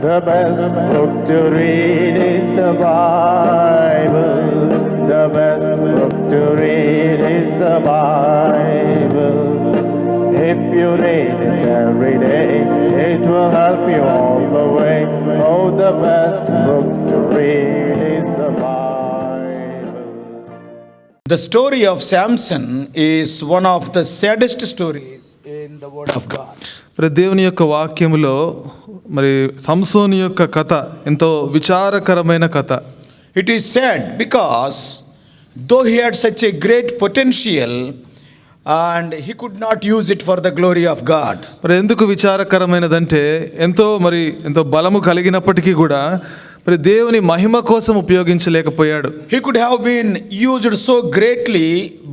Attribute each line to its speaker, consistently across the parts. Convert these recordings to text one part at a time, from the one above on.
Speaker 1: The best book to read is the Bible. The best book to read is the Bible. If you read it every day, it will help you all the way. Oh, the best book to read is the Bible.
Speaker 2: The story of Samson is one of the saddest stories in the Word of God.
Speaker 3: దేవుని యొక్క వాక్యములో మరి సంసోను యొక్క కథ ఎంతో విచారకరమైన కథ.
Speaker 2: It is sad because though he had such a great potential and he could not use it for the glory of God.
Speaker 3: మరి ఎందుకు విచారకరమైనదంటే ఎంతో బలము కలిగినప్పటికీ కూడా మరి దేవుని మహిమ కోసం ఉపయోగించలేకపోయాడు.
Speaker 2: He could have been used so greatly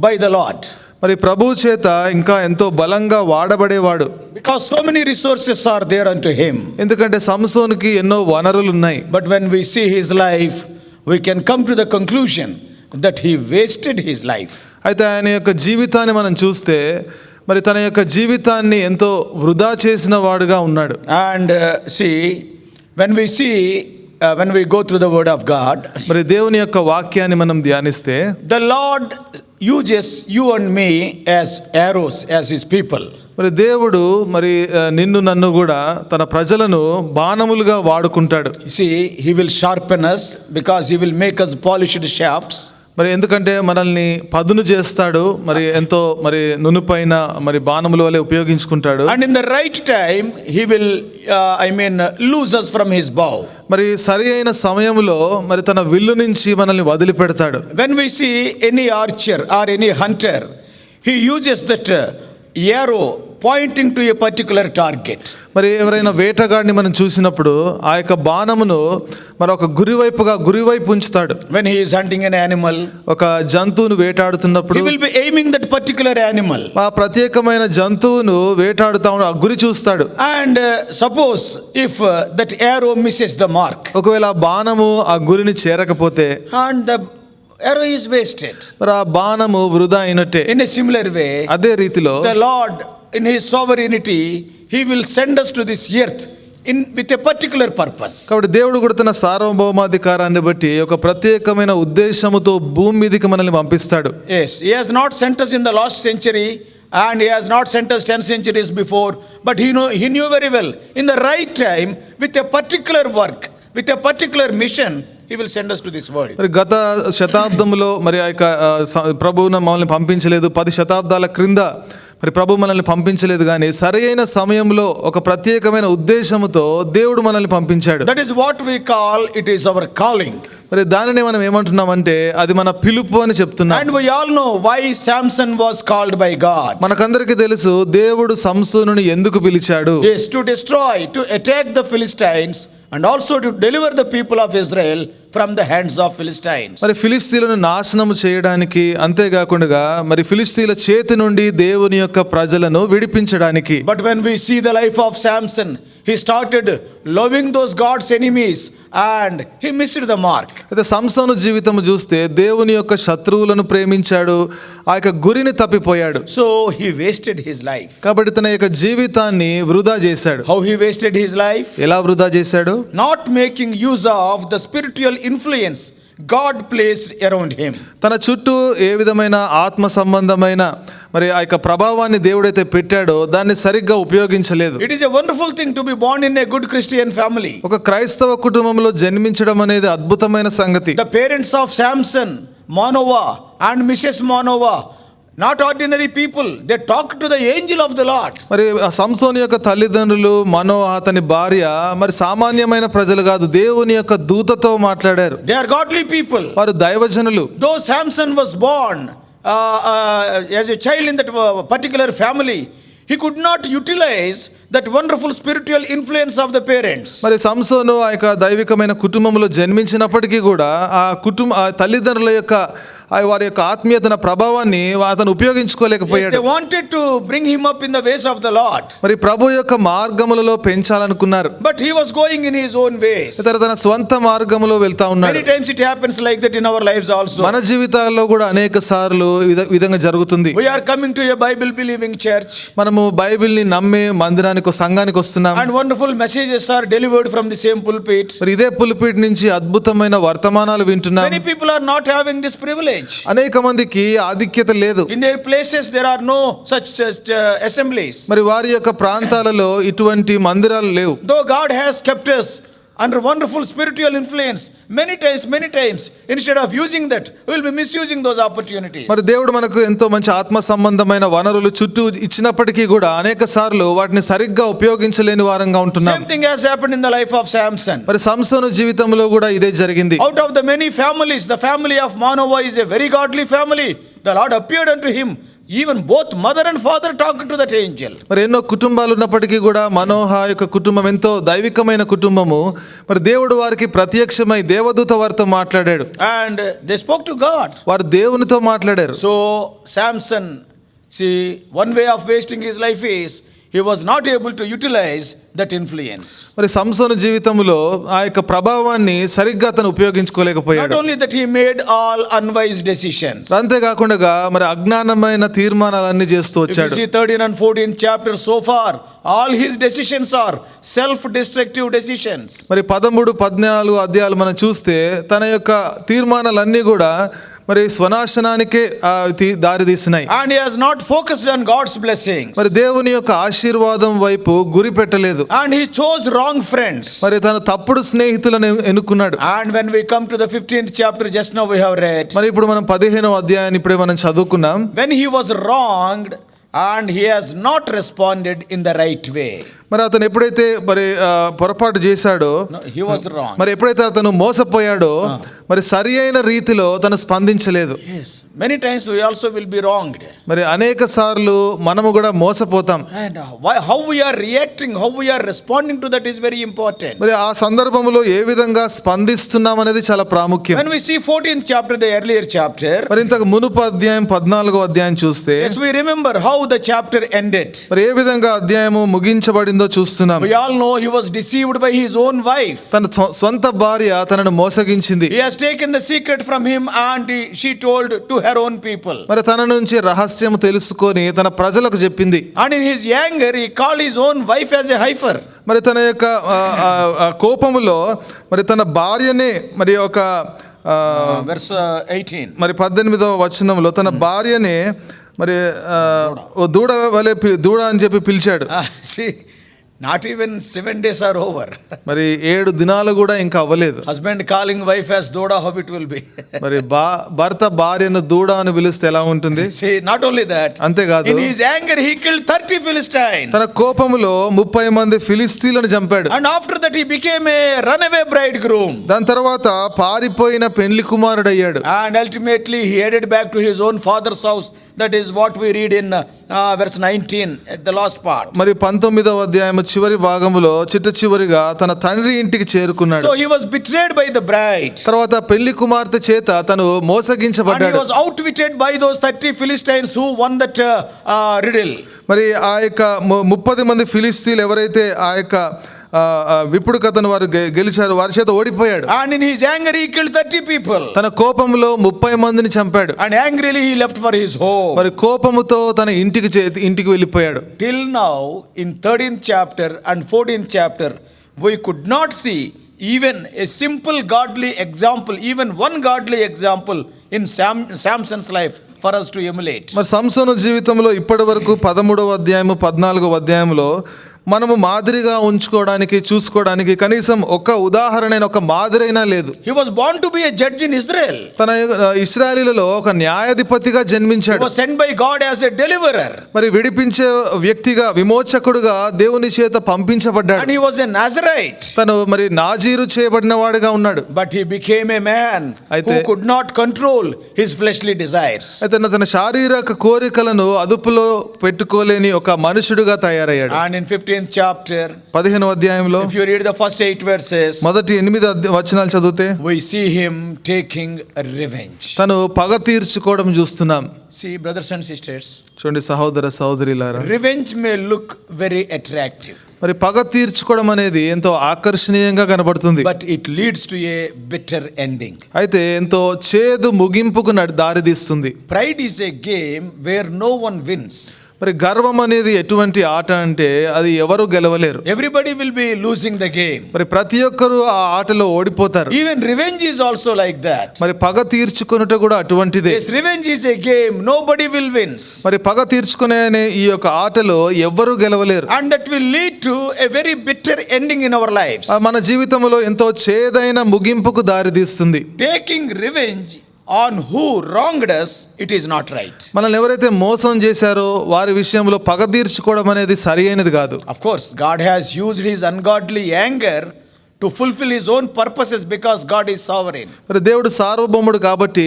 Speaker 2: by the Lord.
Speaker 3: మరి ప్రభువు చేత ఇంకా ఎంతో బలంగా వాడబడేవాడు.
Speaker 2: Because so many resources are there unto him.
Speaker 3: ఎందుకంటే సంసోనుకి ఎన్నో వనరులు ఉన్నాయి.
Speaker 2: But when we see his life, we can come to the conclusion that he wasted his life.
Speaker 3: అయితే ఆయన యొక్క జీవితాన్ని మనం చూస్తే మరి తన యొక్క జీవితాన్ని ఎంతో వృధా చేసిన వాడుగా ఉన్నాడు.
Speaker 2: And when we go through the word of God,
Speaker 3: మరి దేవుని యొక్క వాక్యాన్ని మనం ధ్యానిస్తే
Speaker 2: the Lord uses you and me as arrows, as his people.
Speaker 3: మరి దేవుడు నిన్ను నన్ను కూడా తన ప్రజలను బాణములుగా వాడుకుంటాడు.
Speaker 2: See, he will sharpen us because he will make us polished shafts.
Speaker 3: మరి ఎందుకంటే మనల్ని పదును చేస్తాడు, ఎంతో నునుపైన బాణముల వలె ఉపయోగించుకుంటాడు.
Speaker 2: And in the right time he will lose us from his bow.
Speaker 3: సరి అయిన సమయంలో తన విల్లు నుంచి మనల్ని వదిలిపెడతాడు.
Speaker 2: When we see any archer or any hunter, he uses that arrow pointing to a particular target.
Speaker 3: ఎవరైనా వేటగాడిని మనం చూసినప్పుడు ఆ యొక్క బాణమును ఒక గురివైపు ఉంచుతాడు.
Speaker 2: When he is hunting an animal,
Speaker 3: ఒక జంతువును వేటాడుతున్నప్పుడు
Speaker 2: he will be aiming that particular animal.
Speaker 3: ఆ ప్రత్యేకమైన జంతువును వేటాడుతా ఆ గురి చూస్తాడు.
Speaker 2: And suppose if that arrow misses the mark,
Speaker 3: ఒకవేళ ఆ బాణము ఆ గురిని చేరకపోతే,
Speaker 2: and the arrow is wasted,
Speaker 3: ఆ బాణము వృధా అయినట్టే.
Speaker 2: In a similar way,
Speaker 3: అదే రీతిలో
Speaker 2: the Lord in his sovereignty, he will send us to this earth with a particular purpose.
Speaker 3: కాబట్టి దేవుడు కూడా తన సార్వభౌమాధికారాన్ని బట్టి ఒక ప్రత్యేకమైన ఉద్దేశముతో భూమి మీదకి మనల్ని పంపిస్తాడు.
Speaker 2: Yes, he has not sent us in the last century and he has not sent us 10 centuries before, but he knew very well in the right time with a particular work, with a particular mission, he will send us to this world.
Speaker 3: గత శతాబ్దంలో ఆ యొక్క ప్రభువును మనల్ని పంపించలేదు. 10 శతాబ్దాల క్రింద ప్రభు మనల్ని పంపించలేదు, కానీ సరైన సమయంలో ఒక ప్రత్యేకమైన ఉద్దేశంతో దేవుడు మనల్ని పంపించాడు.
Speaker 2: That is what we call it is our calling.
Speaker 3: దానిని మనం ఏమంటున్నామంటే అది మన పిలుపు అని చెప్తున్నాం.
Speaker 2: And we all know why Samson was called by God.
Speaker 3: మనకందరికీ తెలుసు దేవుడు సంసోనుని ఎందుకు పిలిచాడు.
Speaker 2: Yes, to destroy, to attack the Philistines and also to deliver the people of Israel from the hands of Philistines.
Speaker 3: ఫిలిష్తీయులను నాశనం చేయడానికి, అంతేకాకుండా ఫిలిష్తీయుల చేతి నుండి దేవుని యొక్క ప్రజలను విడిపించడానికి.
Speaker 2: But when we see the life of Samson, he started loving those God's enemies and he missed the mark.
Speaker 3: అయితే సంసోను జీవితం చూస్తే దేవుని యొక్క శత్రువులను ప్రేమించాడు, ఆ యొక్క గురిని తప్పిపోయాడు.
Speaker 2: So he wasted his life.
Speaker 3: కాబట్టి తన యొక్క జీవితాన్ని వృధా చేశాడు.
Speaker 2: How he wasted his life?
Speaker 3: ఎలా వృధా చేశాడు?
Speaker 2: Not making use of the spiritual influence God placed around him.
Speaker 3: తన చుట్టూ ఏ విధమైన ఆత్మ సంబంధమైన ఆ యొక్క ప్రభావాన్ని దేవుడైతే పెట్టాడో దాన్ని సరిగ్గా ఉపయోగించలేదు.
Speaker 2: It is a wonderful thing to be born in a good Christian family.
Speaker 3: ఒక క్రైస్తవ కుటుంబంలో జన్మించడం అనేది అద్భుతమైన సంగతి.
Speaker 2: The parents of Samson, Manoah and Mrs. Manoah, not ordinary people, they talk to the angel of the Lord.
Speaker 3: సంసోను యొక్క తల్లిదండ్రులు, మనోహ అతని భార్య సామాన్యమైన ప్రజలు కాదు, దేవుని యొక్క దూతతో మాట్లాడారు.
Speaker 2: They are godly people.
Speaker 3: వారు దైవజనులు.
Speaker 2: Though Samson was born as a child in that particular family, he could not utilize that wonderful spiritual influence of the parents.
Speaker 3: సంసోను ఆ యొక్క దైవికమైన కుటుంబంలో జన్మించినప్పటికీ కూడా ఆ తల్లిదండ్రుల యొక్క వారి యొక్క ఆత్మీయతన ప్రభావాన్ని అతను
Speaker 2: Yes,
Speaker 3: ఉపయోగించుకోలేకపోయాడు.
Speaker 2: they wanted to bring him up in the ways of the Lord,
Speaker 3: మరి ప్రభు యొక్క మార్గములలో పెంచాలనుకున్నారు,
Speaker 2: but he was going in his own ways.
Speaker 3: ఇతను తన స్వంత మార్గములో వెళ్తా ఉన్నాడు.
Speaker 2: Many times it happens like that in our lives also.
Speaker 3: మన జీవితాల్లో కూడా అనేక సార్లు విధంగా జరుగుతుంది.
Speaker 2: We are coming to a Bible believing church,
Speaker 3: మనము బైబిల్ని నమ్మే మందిరానికి సంఘానికి వస్తున్నాం.
Speaker 2: and wonderful messages are delivered from the same pulpit.
Speaker 3: మరి ఇదే పులిపిట్ నుంచి అద్భుతమైన వర్తమానాలు వింటున్నాం.
Speaker 2: Many people are not having this privilege.
Speaker 3: అనేక మందికి ఆధిక్యత లేదు.
Speaker 2: In their places there are no such assemblies.
Speaker 3: మరి వారి యొక్క ప్రాంతాలలో ఇటువంటి మందిరాలు లేవు.
Speaker 2: Though God has kept us under wonderful spiritual influence, many times, instead of using that, we will be misusing those opportunities.
Speaker 3: మరి దేవుడు మనకు ఎంతో మంచి ఆత్మ సంబంధమైన వనరులు చుట్టూ ఇచ్చినప్పటికీ కూడా అనేక సార్లు వాటిని సరిగ్గా ఉపయోగించలేని వారంగా ఉంటున్నాం.
Speaker 2: Same thing has happened in the life of Samson.
Speaker 3: మరి సంసోను జీవితంలో కూడా ఇదే జరిగింది.
Speaker 2: Out of the many families, the family of Manoah is a very godly family. The Lord appeared unto him. Even both mother and father talked to that angel.
Speaker 3: మరి ఎన్నో కుటుంబాలు ఉన్నప్పటికీ కూడా మనోహ యొక్క కుటుంబం ఎంతో దైవికమైన కుటుంబము. మరి దేవుడు వారికి ప్రత్యక్షమై దేవదూత వారితో మాట్లాడాడు.
Speaker 2: And they spoke to God.
Speaker 3: వారు దేవునితో మాట్లాడారు.
Speaker 2: So Samson, see, one way of wasting his life is he was not able to utilize that influence.
Speaker 3: మరి సంసోను జీవితంలో ఆ యొక్క ప్రభావాన్ని సరిగ్గా అతను ఉపయోగించుకోలేకపోయాడు.
Speaker 2: Not only that, he made all unwise decisions.
Speaker 3: అంతేకాకుండా మరి అజ్ఞానమైన తీర్మానాలన్నీ చేస్తూ
Speaker 2: If you
Speaker 3: వచ్చాడు.
Speaker 2: see 13 and 14 chapters so far, all his decisions are self-destructive decisions.
Speaker 3: మరి 13, 14 అధ్యాయాలు మనం చూస్తే తన యొక్క తీర్మానాలన్నీ కూడా మరి స్వనాశనానికే దారి తీసినాయి.
Speaker 2: And he has not focused on God's blessings.
Speaker 3: మరి దేవుని యొక్క ఆశీర్వాదం వైపు గురి పెట్టలేదు.
Speaker 2: And he chose wrong friends.
Speaker 3: మరి తను తప్పుడు స్నేహితులను ఎన్నుకున్నాడు.
Speaker 2: And when we come to the 15th chapter, just now we have read,
Speaker 3: మరి ఇప్పుడు మనం 15వ అధ్యాయాన్ని ఇప్పుడే మనం చదువుకున్నాం.
Speaker 2: when he was wronged and he has not responded in the right way.
Speaker 3: మరి అతను ఎప్పుడైతే మరి పొరపాటు చేశాడో,
Speaker 2: No, he was wrong.
Speaker 3: మరి ఎప్పుడైతే అతను మోసపోయాడో మరి సరి అయిన రీతిలో తను స్పందించలేదు.
Speaker 2: Yes, many times we also will be wronged.
Speaker 3: మరి అనేక సార్లు మనము కూడా మోసపోతాం.
Speaker 2: And how we are reacting, how we are responding to that is very important.
Speaker 3: మరి ఆ సందర్భంలో ఏ విధంగా స్పందిస్తున్నాం అనేది చాలా ప్రాముఖ్యం.
Speaker 2: When we see 14th chapter, the earlier chapter,
Speaker 3: మరి ఇంతకు మునుపు అధ్యాయం 14వ అధ్యాయం చూస్తే
Speaker 2: yes, we remember how the chapter ended.
Speaker 3: మరి ఏ విధంగా అధ్యాయము ముగించబడిందో చూస్తున్నాం.
Speaker 2: We all know he was deceived by his own wife.
Speaker 3: తన స్వంత భార్య తనను మోసగించింది.
Speaker 2: He has taken the secret from him and she told to her own people.
Speaker 3: మరి తన నుంచి రహస్యం తెలుసుకొని తన ప్రజలకు చెప్పింది.
Speaker 2: And in his anger he called his own wife as a heifer.
Speaker 3: మరి తన యొక్క కోపములో మరి తన భార్యనే మరి ఒక
Speaker 2: Verse 18.
Speaker 3: మరి 18వ వచనంలో తన భార్యనే మరి దూడ వలె దూడ అని చెప్పి పిలిచాడు.
Speaker 2: See, not even 7 days are over.
Speaker 3: మరి 7 దినాలు కూడా ఇంకా అవ్వలేదు.
Speaker 2: Husband calling wife as Doda, how it will be.
Speaker 3: మరి భర్త భార్యను దూడ అని పిలిస్తే ఎలా ఉంటుంది?
Speaker 2: See, not only that,
Speaker 3: అంతేకాదు
Speaker 2: in his anger he killed 30 Philistines.
Speaker 3: తన కోపములో 30 మంది ఫిలిస్తీన్లను చంపాడు.
Speaker 2: And after that he became a runaway bridegroom.
Speaker 3: దాని తర్వాత పారిపోయిన పెండ్లి కుమారుడు అయ్యాడు.
Speaker 2: And ultimately he headed back to his own father's house. That is what we read in verse 19 at the last part.
Speaker 3: మరి 19వ అధ్యాయం చివరి భాగములో చివరిగా తన తండ్రి ఇంటికి చేరుకున్నాడు.
Speaker 2: So he was betrayed by the bride.
Speaker 3: తర్వాత పెళ్లి కుమార్తె చేత తను
Speaker 2: And he
Speaker 3: మోసగించబడ్డాడు.
Speaker 2: was outwitted by those 30 Philistines who won that riddle.
Speaker 3: మరి ఆ యొక్క 30 మంది ఫిలిస్తీన్లు ఎవరైతే ఆ యొక్క విప్పుడు కథను వారు గెలిచారు, వారి చేత ఓడిపోయాడు.
Speaker 2: And in his anger he killed 30 people.
Speaker 3: తన కోపంలో 30 మందిని చంపాడు.
Speaker 2: And angrily he left for his home.
Speaker 3: మరి కోపముతో తన ఇంటికి వెళ్ళిపోయాడు.
Speaker 2: Till now in 13th chapter and 14th chapter we could not see even a simple godly example, even one godly example in Samson's life for us to emulate.
Speaker 3: మరి సంసోను జీవితంలో ఇప్పటి వరకు 13వ అధ్యాయము 14వ అధ్యాయంలో మనము మాదిరిగా ఉంచుకోవడానికి చూసుకోవడానికి కనీసం ఒక ఉదాహరణ ఒక మాదిరైనా లేదు.
Speaker 2: He was born to be a judge in Israel.
Speaker 3: తన ఇశ్రాయేలులో ఒక న్యాయాధిపతిగా జన్మించాడు.
Speaker 2: He was sent by God as a deliverer.
Speaker 3: మరి విడిపించే వ్యక్తిగా విమోచకుడుగా దేవుని చేత పంపించబడ్డాడు.
Speaker 2: And he was a Nazarite.
Speaker 3: తను మరి నాజీరు చేయబడిన వాడిగా ఉన్నాడు.
Speaker 2: But he became a man who could not control his fleshly desires.
Speaker 3: అయితే తన శారీరక కోరికలను అదుపులో పెట్టుకోలేని ఒక మనుషుడుగా తయారయ్యాడు.
Speaker 2: And in 15th 15th chapter,
Speaker 3: 15వ అధ్యాయంలో
Speaker 2: if you read the first 8 verses,
Speaker 3: మొదటి 8 వచనాలు చదివితే
Speaker 2: we see him taking revenge.
Speaker 3: తను పగ తీర్చుకోవడం చూస్తున్నాం.
Speaker 2: See, brothers and sisters,
Speaker 3: చూడండి సహోదర సహోదరులారా,
Speaker 2: revenge may look very attractive,
Speaker 3: మరి పగ తీర్చుకోవడం అనేది ఎంతో ఆకర్షణీయంగా కనబడుతుంది,
Speaker 2: but it leads to a bitter ending.
Speaker 3: అయితే ఎంతో చేదు ముగింపుకు దారితీస్తుంది.
Speaker 2: Pride is a game where no one wins.
Speaker 3: మరి గర్వం అనేది ఎటువంటి ఆట అంటే అది ఎవరు గెలవలేరు.
Speaker 2: Everybody will be losing the game.
Speaker 3: మరి ప్రతి ఒక్కరు ఆ ఆటలో ఓడిపోతారు.
Speaker 2: Even revenge is also like that.
Speaker 3: మరి పగ తీర్చుకొనుట కూడా అటువంటిదే.
Speaker 2: Yes, revenge is a game, nobody will wins.
Speaker 3: మరి పగ తీర్చుకునే ఈ యొక్క ఆటలో ఎవ్వరు గెలవలేరు.
Speaker 2: And that will lead to a very bitter ending in our lives.
Speaker 3: మన జీవితంలో ఎంతో చేదైన ముగింపుకు దారితీస్తుంది.
Speaker 2: Taking revenge on who wronged us, it is not right.
Speaker 3: మనల్ని ఎవరైతే మోసం చేశారో వారి విషయంలో పగ తీర్చుకోవడం అనేది సరి అయినది కాదు.
Speaker 2: Of course, God has used his ungodly anger to fulfill his own purposes because God is sovereign.
Speaker 3: మరి దేవుడు సార్వభౌముడు కాబట్టి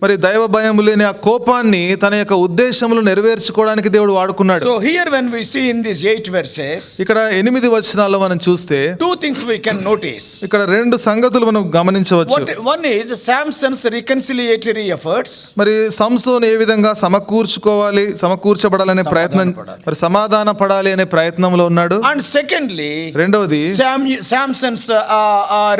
Speaker 3: మరి దైవ భయం లేని ఆ కోపాన్ని తన యొక్క ఉద్దేశములు నెరవేర్చుకోవడానికి దేవుడు వాడుకున్నాడు.
Speaker 2: So here when we see in these 8 verses,
Speaker 3: ఇక్కడ 8 వచనాల్లో మనం చూస్తే
Speaker 2: 2 things we can notice.
Speaker 3: ఇక్కడ 2 సంగతులు మనం గమనించవచ్చు.
Speaker 2: One is Samson's reconciliatory efforts.
Speaker 3: మరి సంసోను ఏ విధంగా సమకూర్చబడాలనే ప్రయత్నం, మరి సమాధాన పడాలి అనే ప్రయత్నంలో ఉన్నాడు.
Speaker 2: And secondly,
Speaker 3: రెండవది
Speaker 2: Samson's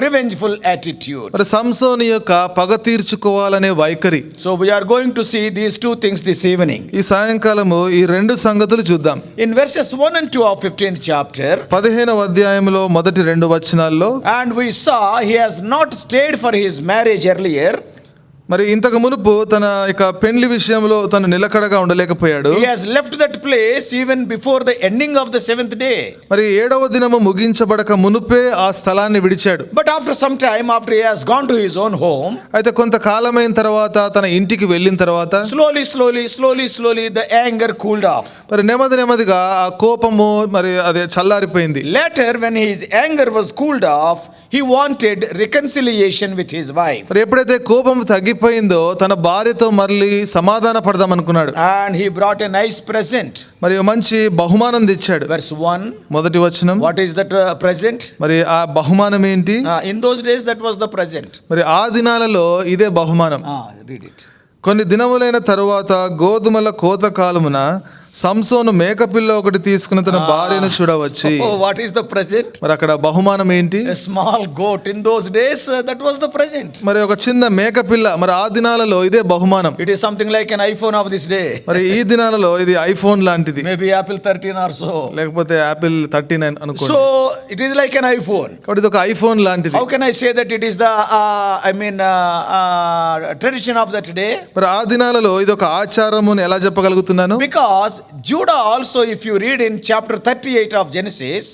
Speaker 2: revengeful attitude.
Speaker 3: మరి సంసోను యొక్క పగ తీర్చుకోవాలనే వైఖరి.
Speaker 2: So we are going to see these 2 things this evening.
Speaker 3: ఈ సాయంకాలము ఈ 2 సంగతులు చూద్దాం.
Speaker 2: In verses 1 and 2 of 15th chapter,
Speaker 3: 15వ అధ్యాయంలో మొదటి 2 వచనాల్లో,
Speaker 2: and we saw he has not stayed for his marriage earlier.
Speaker 3: మరి ఇంతకు మునుపు తన యొక్క పెండ్లి విషయంలో తను నిలకడగా ఉండలేకపోయాడు.
Speaker 2: He has left that place even before the ending of the 7th day.
Speaker 3: మరి 7వ దినము ముగించబడక మునుపే ఆ స్థలాన్ని విడిచాడు.
Speaker 2: But after some time, after he has gone to his own home,
Speaker 3: అయితే కొంతకాలమైన తర్వాత తన ఇంటికి వెళ్ళిన తర్వాత
Speaker 2: slowly the anger cooled off.
Speaker 3: మరి నెమ్మదిగా ఆ కోపము మరి అదే చల్లారిపోయింది.
Speaker 2: Later when his anger was cooled off, he wanted reconciliation with his wife.
Speaker 3: మరి ఎప్పుడైతే కోపం తగ్గిపోయిందో తన భార్యతో మళ్ళీ సమాధాన పడదాం అనుకున్నాడు.
Speaker 2: And he brought a nice present.
Speaker 3: మరి మంచి బహుమానం తెచ్చాడు.
Speaker 2: Verse 1,
Speaker 3: మొదటి వచనం.
Speaker 2: what is that present?
Speaker 3: మరి ఆ బహుమానం ఏంటి?
Speaker 2: In those days that was the present.
Speaker 3: మరి ఆ దినాలలో ఇదే బహుమానం.
Speaker 2: Read it.
Speaker 3: కొన్ని దినములైన తరువాత గోధుమల కోత కాలమున సంసోను మేకపిల్ల ఒకటి తీసుకుని తన భార్యను చూడవచ్చి.
Speaker 2: What is the present?
Speaker 3: మరి అక్కడ బహుమానం ఏంటి?
Speaker 2: A small goat. In those days that was the present.
Speaker 3: మరి ఒక చిన్న మేకపిల్ల, మరి ఆ దినాలలో ఇదే బహుమానం.
Speaker 2: It is something like an iPhone of this day.
Speaker 3: మరి ఈ దినాలలో ఇది ఐఫోన్ లాంటిది,
Speaker 2: Maybe Apple 13 or so.
Speaker 3: లేకపోతే యాపిల్ 39 అనుకోండి.
Speaker 2: So it is like an iPhone.
Speaker 3: కాబట్టి ఇది ఒక ఐఫోన్ లాంటిది.
Speaker 2: How can I say that it is the tradition of that day?
Speaker 3: మరి ఆ దినాలలో ఇది ఒక ఆచారము అని ఎలా చెప్పగలుగుతున్నాను?
Speaker 2: Because Judah also, if you read in chapter 38 of Genesis,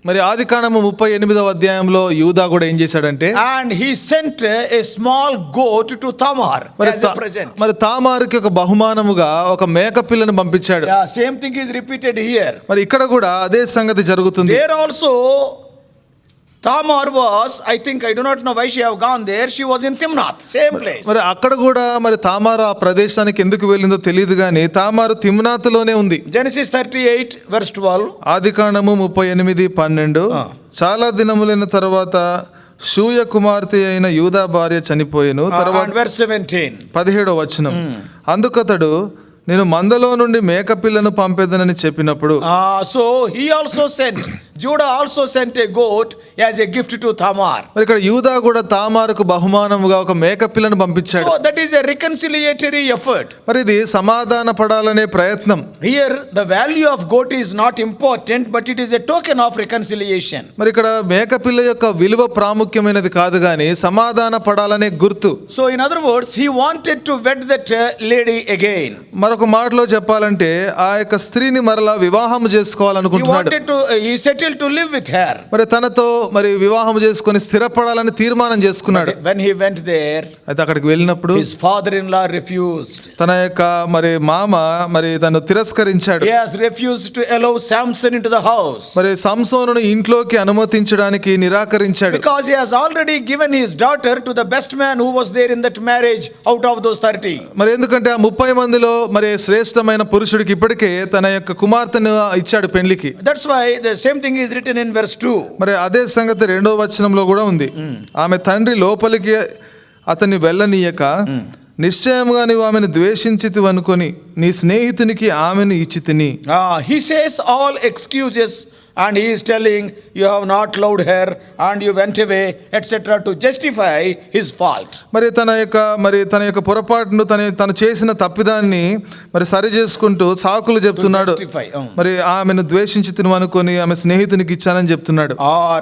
Speaker 3: మరి ఆదికాండము 38వ అధ్యాయంలో యూదా కూడా ఏం చేశాడంటే,
Speaker 2: and he sent a small goat to Tamar as a present.
Speaker 3: మరి తామారుకి ఒక బహుమానముగా ఒక మేక పిల్లను పంపించాడు.
Speaker 2: Yeah, same thing is repeated here.
Speaker 3: మరి ఇక్కడ కూడా అదే సంగతి జరుగుతుంది.
Speaker 2: There also Tamar was, I think, I do not know why she have gone there. She was in Timnath, same place.
Speaker 3: మరి అక్కడ కూడా మరి తామారు ఆ ప్రదేశానికి ఎందుకు వెళ్ళిందో తెలియదు గానీ తామారు తిమ్నాతులోనే ఉంది.
Speaker 2: Genesis 38 verse 12.
Speaker 3: ఆదికాండము 38:12. చాలా దినములైన తర్వాత షూయ కుమార్తె అయిన యూదా భార్య చనిపోయెను. తర్వాత
Speaker 2: verse 17.
Speaker 3: 17వ వచనం. అందుకతడు నేను మందలో నుండి మేకపిల్లను పంపేదనని చెప్పినప్పుడు,
Speaker 2: So he also sent, Judah also sent a goat as a gift to Tamar.
Speaker 3: మరి ఇక్కడ యూదా కూడా తామారుకు బహుమానముగా ఒక మేకపిల్లను పంపించాడు.
Speaker 2: So that is a reconciliatory effort.
Speaker 3: మరి ఇది సమాధాన పడాలనే ప్రయత్నం.
Speaker 2: Here the value of goat is not important, but it is a token of reconciliation.
Speaker 3: మరి ఇక్కడ మేకపిల్ల యొక్క విలువ ప్రాముఖ్యమైనది కాదు గాని సమాధాన పడాలనే గుర్తు.
Speaker 2: So in other words, he wanted to wed that lady again.
Speaker 3: మరొక మాటలో చెప్పాలంటే ఆ యొక్క స్త్రీని మరలా వివాహం చేసుకోవాలనుకుంటున్నాడు.
Speaker 2: He settled to live with her.
Speaker 3: మరి తనతో మరి వివాహం చేసుకొని స్థిరపడాలని తీర్మానం చేసుకున్నాడు.
Speaker 2: When he went there,
Speaker 3: అయితే అక్కడికి వెళ్ళినప్పుడు
Speaker 2: his father-in-law refused.
Speaker 3: తన యొక్క మరి మామ మరి తను తిరస్కరించాడు.
Speaker 2: He has refused to allow Samson into the house.
Speaker 3: మరి సంసోనును ఇంట్లోకి అనుమతించడానికి నిరాకరించాడు.
Speaker 2: Because he has already given his daughter to the best man who was there in that marriage out of those 30.
Speaker 3: మరి ఎందుకంటే ఆ 30 మందిలో మరి మరి శ్రేష్టమైన పురుషుడికి ఇప్పటికే తన యొక్క కుమార్తెను ఇచ్చాడు పెళ్లికి.
Speaker 2: That's why the same thing is written in verse 2.
Speaker 3: మరి అదే సంగతి 2వ వచనంలో కూడా ఉంది. ఆమె తండ్రి లోపలికి అతన్ని వెళ్ళనీయక, నిశ్చయముగా నీవు ఆమెను ద్వేషించితివి అనుకొని నీ స్నేహితునికి ఆమెను ఇచ్చితిని.
Speaker 2: He says all excuses and he is telling you have not loved her and you went away etc. to justify his fault.
Speaker 3: మరి తన యొక్క పొరపాటును తను చేసిన తప్పిదాన్ని మరి సరి చేసుకుంటూ సాకులు చెప్తున్నాడు. మరి ఆమెను ద్వేషించితిని అనుకొని ఆమె స్నేహితునికి ఇచ్చానని చెప్తున్నాడు.
Speaker 2: Or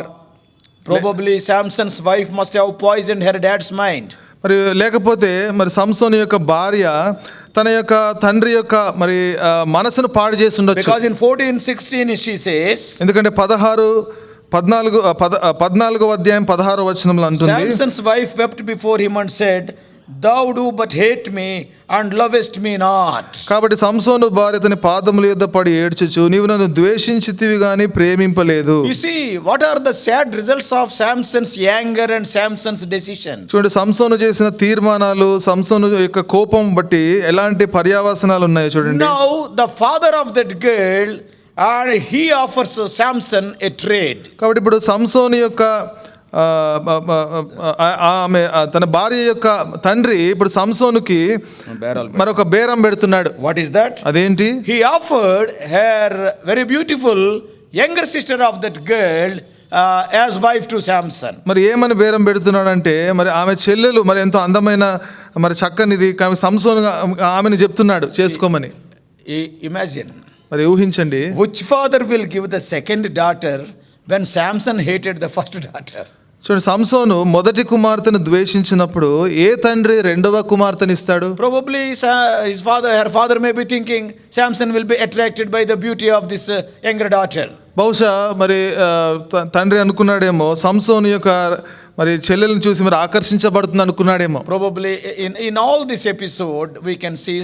Speaker 2: probably Samson's wife must have poisoned her dad's mind.
Speaker 3: మరి లేకపోతే మరి సంసోను యొక్క భార్య తన యొక్క తండ్రి యొక్క మరి మనసును పాడు చేసి ఉండొచ్చు.
Speaker 2: Because in 14:16 she says,
Speaker 3: ఎందుకంటే 14వ అధ్యాయం 16వ వచనంలో అంటుంది,
Speaker 2: Samson's wife wept before him and said, thou do but hate me and lovest me not.
Speaker 3: కాబట్టి సంసోను భార్య తన పాదముల యొద్ద పడి ఏడ్చుచు, నీవు నన్ను ద్వేషించితివి గాని ప్రేమింపలేదు.
Speaker 2: You see, what are the sad results of Samson's anger and Samson's decisions?
Speaker 3: చూడండి, సంసోను చేసిన తీర్మానాలు, సంసోను యొక్క కోపం బట్టి ఎలాంటి పర్యావసనాలు ఉన్నాయో చూడండి.
Speaker 2: Now the father of that girl and he offers Samson a trade.
Speaker 3: కాబట్టి ఇప్పుడు సంసోను యొక్క ఆమె తన భార్య యొక్క తండ్రి ఇప్పుడు సంసోనుకి మరొక బేరం పెడుతున్నాడు.
Speaker 2: What is that?
Speaker 3: అదేంటి?
Speaker 2: He offered her very beautiful younger sister of that girl as wife to Samson.
Speaker 3: మరి ఏమని బేరం పెడుతున్నాడు అంటే, మరి ఆమె చెల్లెలు మరి ఎంతో అందమైన మరి చక్కనిది సంసోను ఆమెను చెప్తున్నాడు చేసుకోమని.
Speaker 2: Imagine.
Speaker 3: మరి ఊహించండి,
Speaker 2: which father will give the second daughter when Samson hated the first daughter?
Speaker 3: చూడండి, సంసోను మొదటి కుమార్తెను ద్వేషించినప్పుడు ఏ తండ్రి రెండవ కుమార్తెను ఇస్తాడు?
Speaker 2: Probably her father may be thinking Samson will be attracted by the beauty of this younger daughter.
Speaker 3: బహుశా మరి తండ్రి అనుకున్నాడేమో సంసోను యొక్క మరి చెల్లెలను చూసి మరి ఆకర్షించబడుతుంది అనుకున్నాడేమో.
Speaker 2: Probably in all this episode we can see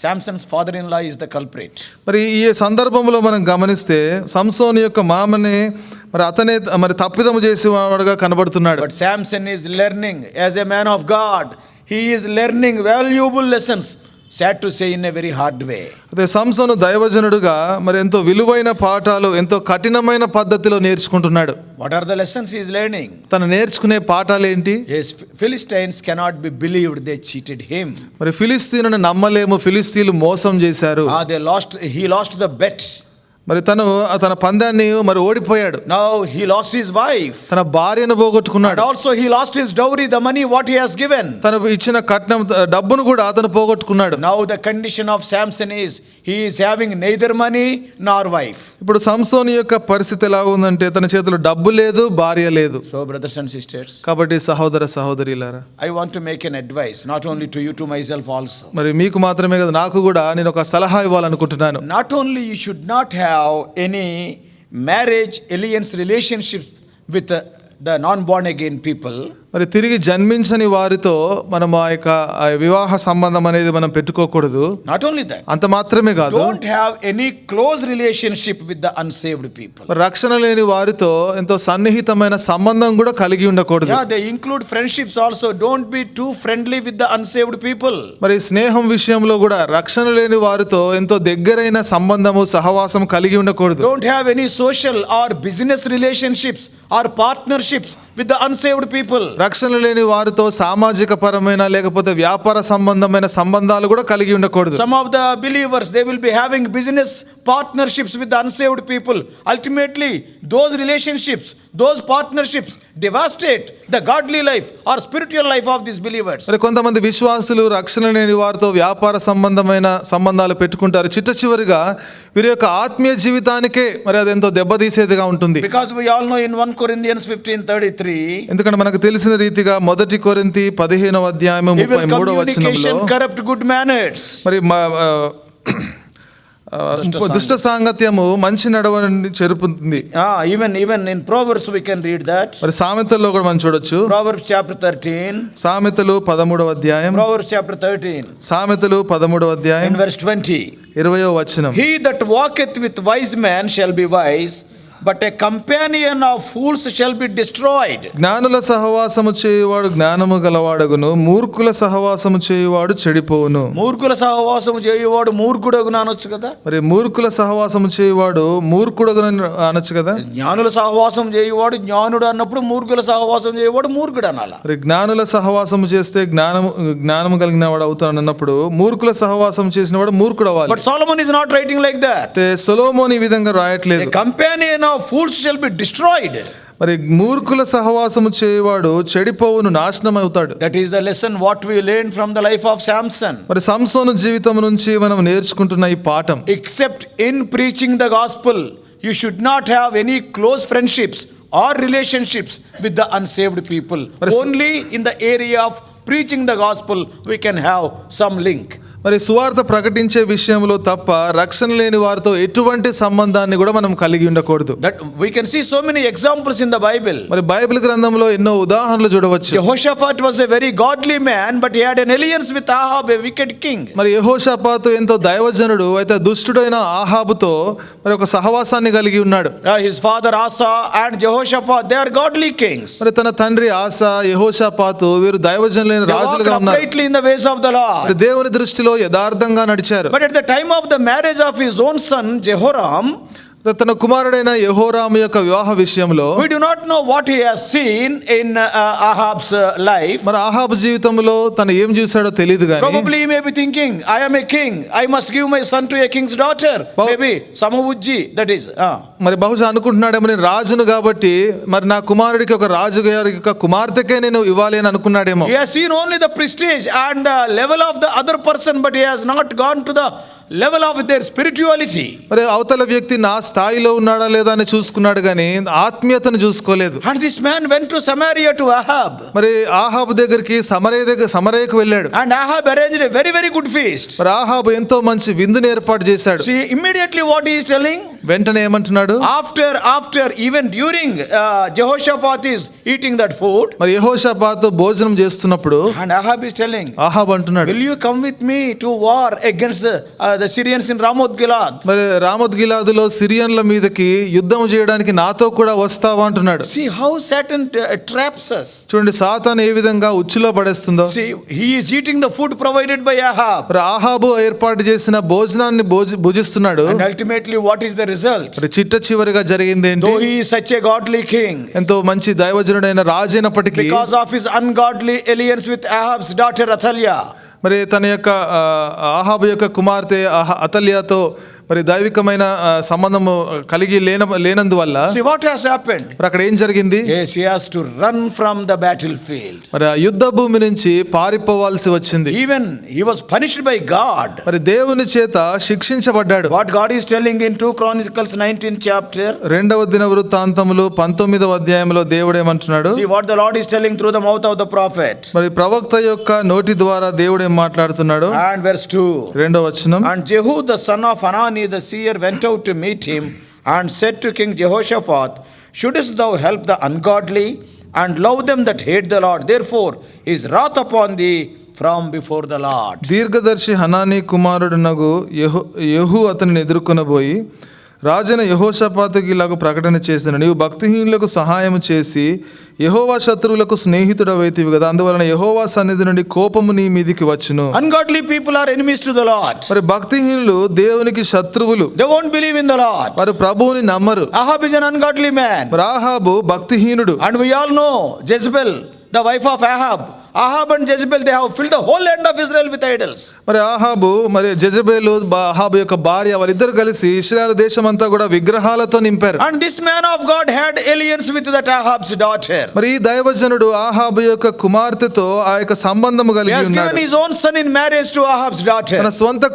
Speaker 2: Samson's father-in-law is the culprit.
Speaker 3: మరి ఈ సందర్భంలో మనం గమనిస్తే సంసోను యొక్క మామనే మరి అతనే మరి తప్పిదము చేసేవాడుగా కనబడుతున్నాడు.
Speaker 2: But Samson is learning as a man of God. He is learning valuable lessons, sad to say, in a very hard way.
Speaker 3: అదే సంసోను దైవజనుడుగా మరి ఎంతో విలువైన పాఠాలు ఎంతో కఠినమైన పద్ధతిలో నేర్చుకుంటున్నాడు.
Speaker 2: What are the lessons he is learning?
Speaker 3: తను నేర్చుకునే పాఠాలు ఏంటి?
Speaker 2: Yes, Philistines cannot be believed, they cheated him.
Speaker 3: మరి ఫిలిస్తీనును నమ్మలేము, ఫిలిస్తీన్లు మోసం చేశారు.
Speaker 2: He lost the bet.
Speaker 3: మరి తన పందాన్ని మరి ఓడిపోయాడు.
Speaker 2: Now he lost his wife.
Speaker 3: తన భార్యను పోగొట్టుకున్నాడు.
Speaker 2: And also he lost his dowry, the money what he has given.
Speaker 3: తను ఇచ్చిన కట్నం డబ్బును కూడా అతను పోగొట్టుకున్నాడు.
Speaker 2: Now the condition of Samson is he is having neither money nor wife.
Speaker 3: ఇప్పుడు సంసోను యొక్క పరిస్థితి ఎలా ఉందంటే తన చేతిలో డబ్బు లేదు, భార్య లేదు.
Speaker 2: So brothers and sisters,
Speaker 3: కాబట్టి సహోదర సహోదరీలారా,
Speaker 2: I want to make an advice not only to you, to myself also.
Speaker 3: మరి మీకు మాత్రమే కదా, నాకు కూడా నేను ఒక సలహా ఇవ్వాలనుకుంటున్నాను.
Speaker 2: Not only you should not have any marriage alliance relationships with the non-born again people.
Speaker 3: మరి తిరిగి జన్మించని వారితో మనం ఆ యొక్క వివాహ సంబంధం అనేది మనం పెట్టుకోకూడదు.
Speaker 2: Not only that,
Speaker 3: అంత మాత్రమే కాదు,
Speaker 2: don't have any close relationship with the unsaved people.
Speaker 3: రక్షణ లేని వారితో ఎంతో సన్నిహితమైన సంబంధం కూడా కలిగి ఉండకూడదు.
Speaker 2: Yeah, they include friendships also. Don't be too friendly with the unsaved people.
Speaker 3: మరి స్నేహం విషయంలో కూడా రక్షణ లేని వారితో ఎంతో దగ్గరైన సంబంధము సహవాసం కలిగి ఉండకూడదు.
Speaker 2: Don't have any social or business relationships or partnerships with the unsaved people.
Speaker 3: రక్షణ లేని వారితో సామాజిక పరమైన లేకపోతే వ్యాపార సంబంధమైన సంబంధాలు కూడా కలిగి ఉండకూడదు.
Speaker 2: Some of the believers, they will be having business partnerships with the unsaved people. Ultimately, those relationships, those partnerships devastate the godly life or spiritual life of these believers.
Speaker 3: మరి కొంతమంది విశ్వాసులు రక్షణ లేని వారితో వ్యాపార సంబంధమైన సంబంధాలు పెట్టుకుంటారు. చిట్ట చివరిగా వీరి యొక్క ఆత్మీయ జీవితానికే మరి అది ఎంతో దెబ్బతీసేదిగా ఉంటుంది.
Speaker 2: Because we all know in 1 Corinthians 15:33,
Speaker 3: ఎందుకంటే మనకు తెలిసిన రీతిగా 1 కొరింథీ 15వ అధ్యాయము 33వ వచనంలో
Speaker 2: corrupt good manners.
Speaker 3: మరి దుష్ట సాంగత్యము మంచి నడవడిని చెరుపుతుంది.
Speaker 2: Even in Proverbs we can read that.
Speaker 3: మరి సామెతల్లో కూడా మనం చూడొచ్చు.
Speaker 2: Proverbs chapter 13.
Speaker 3: సామెతలు 13వ అధ్యాయం.
Speaker 2: Proverbs chapter 13.
Speaker 3: సామెతలు 13వ అధ్యాయం
Speaker 2: In verse 20.
Speaker 3: 20వ వచనం.
Speaker 2: He that walketh with wise man shall be wise, But a companion of fools shall be destroyed.
Speaker 3: జ్ఞానుల సహవాసము చేయువాడు జ్ఞానము గలవాడగును, మూర్ఖుల సహవాసము చేయువాడు చెడిపోవును.
Speaker 2: మూర్ఖుల సహవాసము చేయువాడు మూర్ఖుడగును అనొచ్చు కదా.
Speaker 3: మరి మూర్ఖుల సహవాసము చేయువాడు మూర్ఖుడగును అనొచ్చు కదా.
Speaker 2: జ్ఞానుల సహవాసం చేయువాడు జ్ఞానుడు అన్నప్పుడు మూర్ఖుల సహవాసం చేయువాడు మూర్ఖుడు అనాల.
Speaker 3: మరి జ్ఞానుల సహవాసము చేస్తే జ్ఞానము కలిగిన వాడు అవుతాడు అన్నప్పుడు మూర్ఖుల సహవాసం చేసిన వాడు మూర్ఖుడు అవ్వాలి.
Speaker 2: But Solomon is not writing like that.
Speaker 3: సొలొమోను ఈ విధంగా రాయట్లేదు.
Speaker 2: A companion of fools shall be destroyed.
Speaker 3: మరి మూర్ఖుల సహవాసము చేయవాడు చెడిపోవును, నాశనం అవుతాడు.
Speaker 2: That is the lesson what we learned from the life of Samson.
Speaker 3: మరి సంసోను జీవితం నుంచి మనం నేర్చుకుంటున్న ఈ పాఠం,
Speaker 2: Except in preaching the gospel, you should not have any close friendships or relationships with the unsaved people. Only in the area of preaching the gospel we can have some link.
Speaker 3: మరి సువార్త ప్రకటించే విషయంలో తప్ప రక్షణ లేని వారితో ఎటువంటి సంబంధాన్ని కూడా మనం కలిగి ఉండకూడదు.
Speaker 2: That we can see so many examples in the Bible.
Speaker 3: మరి బైబిల్ గ్రంథంలో ఎన్నో ఉదాహరణలు చూడవచ్చు.
Speaker 2: Jehoshaphat was a very godly man, but he had an alliance with Ahab, a wicked king.
Speaker 3: మరి యెహోషాపాతు ఎంతో దైవజనుడు, అయితే దుష్టుడైన ఆహాబుతో మరి ఒక సహవాసాన్ని కలిగి ఉన్నాడు.
Speaker 2: His father Asa and Jehoshaphat, they are godly kings.
Speaker 3: మరి తన తండ్రి ఆసా, యెహోషాపాతు వీరు దైవజనులైన
Speaker 2: They walked
Speaker 3: రాజులుగా ఉన్నారు.
Speaker 2: uprightly in the ways of the Lord.
Speaker 3: మరి దేవుని దృష్టిలో యథార్థంగా నడిచారు.
Speaker 2: But at the time of the marriage of his own son Jehoram,
Speaker 3: తన కుమారుడైన యెహోరాము యొక్క వివాహ విషయంలో
Speaker 2: we do not know what he has seen in Ahab's life.
Speaker 3: మరి ఆహాబు జీవితంలో తను ఏం చూశాడో తెలియదు కానీ
Speaker 2: Probably he may be thinking, I am a king, I must give my son to a king's daughter. Maybe Samavujji, that is.
Speaker 3: మరి బహుశా అనుకుంటున్నాడేమో, నేను రాజును కాబట్టి మరి నా కుమారుడికి ఒక రాజు గారి యొక్క కుమార్తెకే నేను ఇవ్వాలి అని అనుకున్నాడేమో.
Speaker 2: He has seen only the prestige and the level of the other person, but he has not gone to the level of their spirituality.
Speaker 3: మరి అవతల వ్యక్తి నా స్థాయిలో ఉన్నాడా లేదా అని చూసుకున్నాడు కానీ ఆత్మీయతను చూసుకోలేదు.
Speaker 2: And this man went to Samaria to Ahab.
Speaker 3: మరి ఆహాబు దగ్గరికి సమరయకు వెళ్ళాడు.
Speaker 2: And Ahab arranged a very, very good feast.
Speaker 3: మరి ఆహాబు ఎంతో మంచి విందుని ఏర్పాటు చేశాడు.
Speaker 2: See, immediately what he is telling?
Speaker 3: వెంటనే ఏమంటున్నాడు?
Speaker 2: After even during Jehoshaphat is eating that food.
Speaker 3: మరి యెహోషాపాతు భోజనం చేస్తున్నప్పుడు
Speaker 2: And Ahab is telling,
Speaker 3: ఆహాబు అంటున్నాడు,
Speaker 2: will you come with me to war against the Syrians in Ramoth Gilead?
Speaker 3: మరి Ramoth గిలాదులో సిరియన్ల మీదకి యుద్ధం చేయడానికి నాతో కూడా వస్తావా అంటున్నాడు.
Speaker 2: See how Satan traps us.
Speaker 3: చూడండి సాతాను ఏ విధంగా ఉచ్చులో పడేస్తుందో.
Speaker 2: See, he is eating the food provided by Ahab.
Speaker 3: మరి ఆహాబు ఏర్పాటు చేసిన భోజనాన్ని భుజిస్తున్నాడు.
Speaker 2: And ultimately what is the result?
Speaker 3: మరి చిట్ట చివరిగా జరిగింది ఏంటి?
Speaker 2: Though he is such a godly king,
Speaker 3: ఎంతో మంచి దైవజనుడైన రాజు అయినప్పటికీ
Speaker 2: because of his ungodly alliance with Ahab's daughter Athaliah,
Speaker 3: మరి తన యొక్క ఆహాబు యొక్క కుమార్తె అతల్యాతో మరి దైవికమైన సంబంధము కలిగి లేనందువల్ల
Speaker 2: see what has happened?
Speaker 3: మరి అక్కడ ఏం జరిగింది?
Speaker 2: Yes, he has to run from the battlefield.
Speaker 3: మరి ఆ యుద్ధ భూమి నుంచి పారిపోవాల్సి వచ్చింది.
Speaker 2: Even he was punished by God.
Speaker 3: మరి దేవుని చేత శిక్షించబడ్డాడు.
Speaker 2: What God is telling in 2 Chronicles 19th chapter.
Speaker 3: రెండవ దినవృత్తాంతములు 19వ అధ్యాయంలో దేవుడు ఏమంటున్నాడు?
Speaker 2: See what the Lord is telling through the mouth of the prophet.
Speaker 3: మరి ప్రవక్త యొక్క నోటి ద్వారా దేవుడు ఏం మాట్లాడుతున్నాడు?
Speaker 2: And verse 2.
Speaker 3: రెండవ వచనం,
Speaker 2: And Jehu the son of Hanani the seer went out to meet him and said to King Jehoshaphat, shouldest thou help the ungodly and love them that hate the Lord? Therefore his wrath upon thee from before the Lord.
Speaker 3: దీర్ఘదర్శి Hanani కుమారుడునగు యెహూ అతనిని ఎదుర్కొనబోయి రాజైన యెహోషాపాతుకి ఇలాగ ప్రకటన చేసిన, నీవు భక్తిహీనులకు సహాయం చేసి యెహోవా శత్రువులకు స్నేహితుడవైతివి కదా, అందువలన యెహోవా సన్నిధి నుండి కోపము నీ మీదికి వచ్చును.
Speaker 2: Ungodly people are enemies to the Lord.
Speaker 3: మరి భక్తిహీనులు దేవునికి శత్రువులు.
Speaker 2: They won't believe in the Lord.
Speaker 3: వారు ప్రభువుని నమ్మరు.
Speaker 2: Ahab is an ungodly man.
Speaker 3: మరి ఆహాబు భక్తిహీనుడు.
Speaker 2: And we all know Jezebel, the wife of Ahab. Ahab and Jezebel, they have filled the whole land of Israel with idols.
Speaker 3: మరి ఆహాబు మరి జెజబేలు ఆహాబు యొక్క భార్య వారిద్దరు కలిసి ఇశ్రాయేలు దేశమంతా కూడా విగ్రహాలతో నింపారు.
Speaker 2: And this man of God had alliance with that Ahab's daughter.
Speaker 3: మరి ఈ దైవజనుడు ఆహాబు యొక్క కుమార్తెతో ఆ యొక్క సంబంధము
Speaker 2: He
Speaker 3: కలిగి
Speaker 2: has
Speaker 3: ఉన్నాడు.
Speaker 2: given his own son in marriage to Ahab's daughter.
Speaker 3: తన స్వంత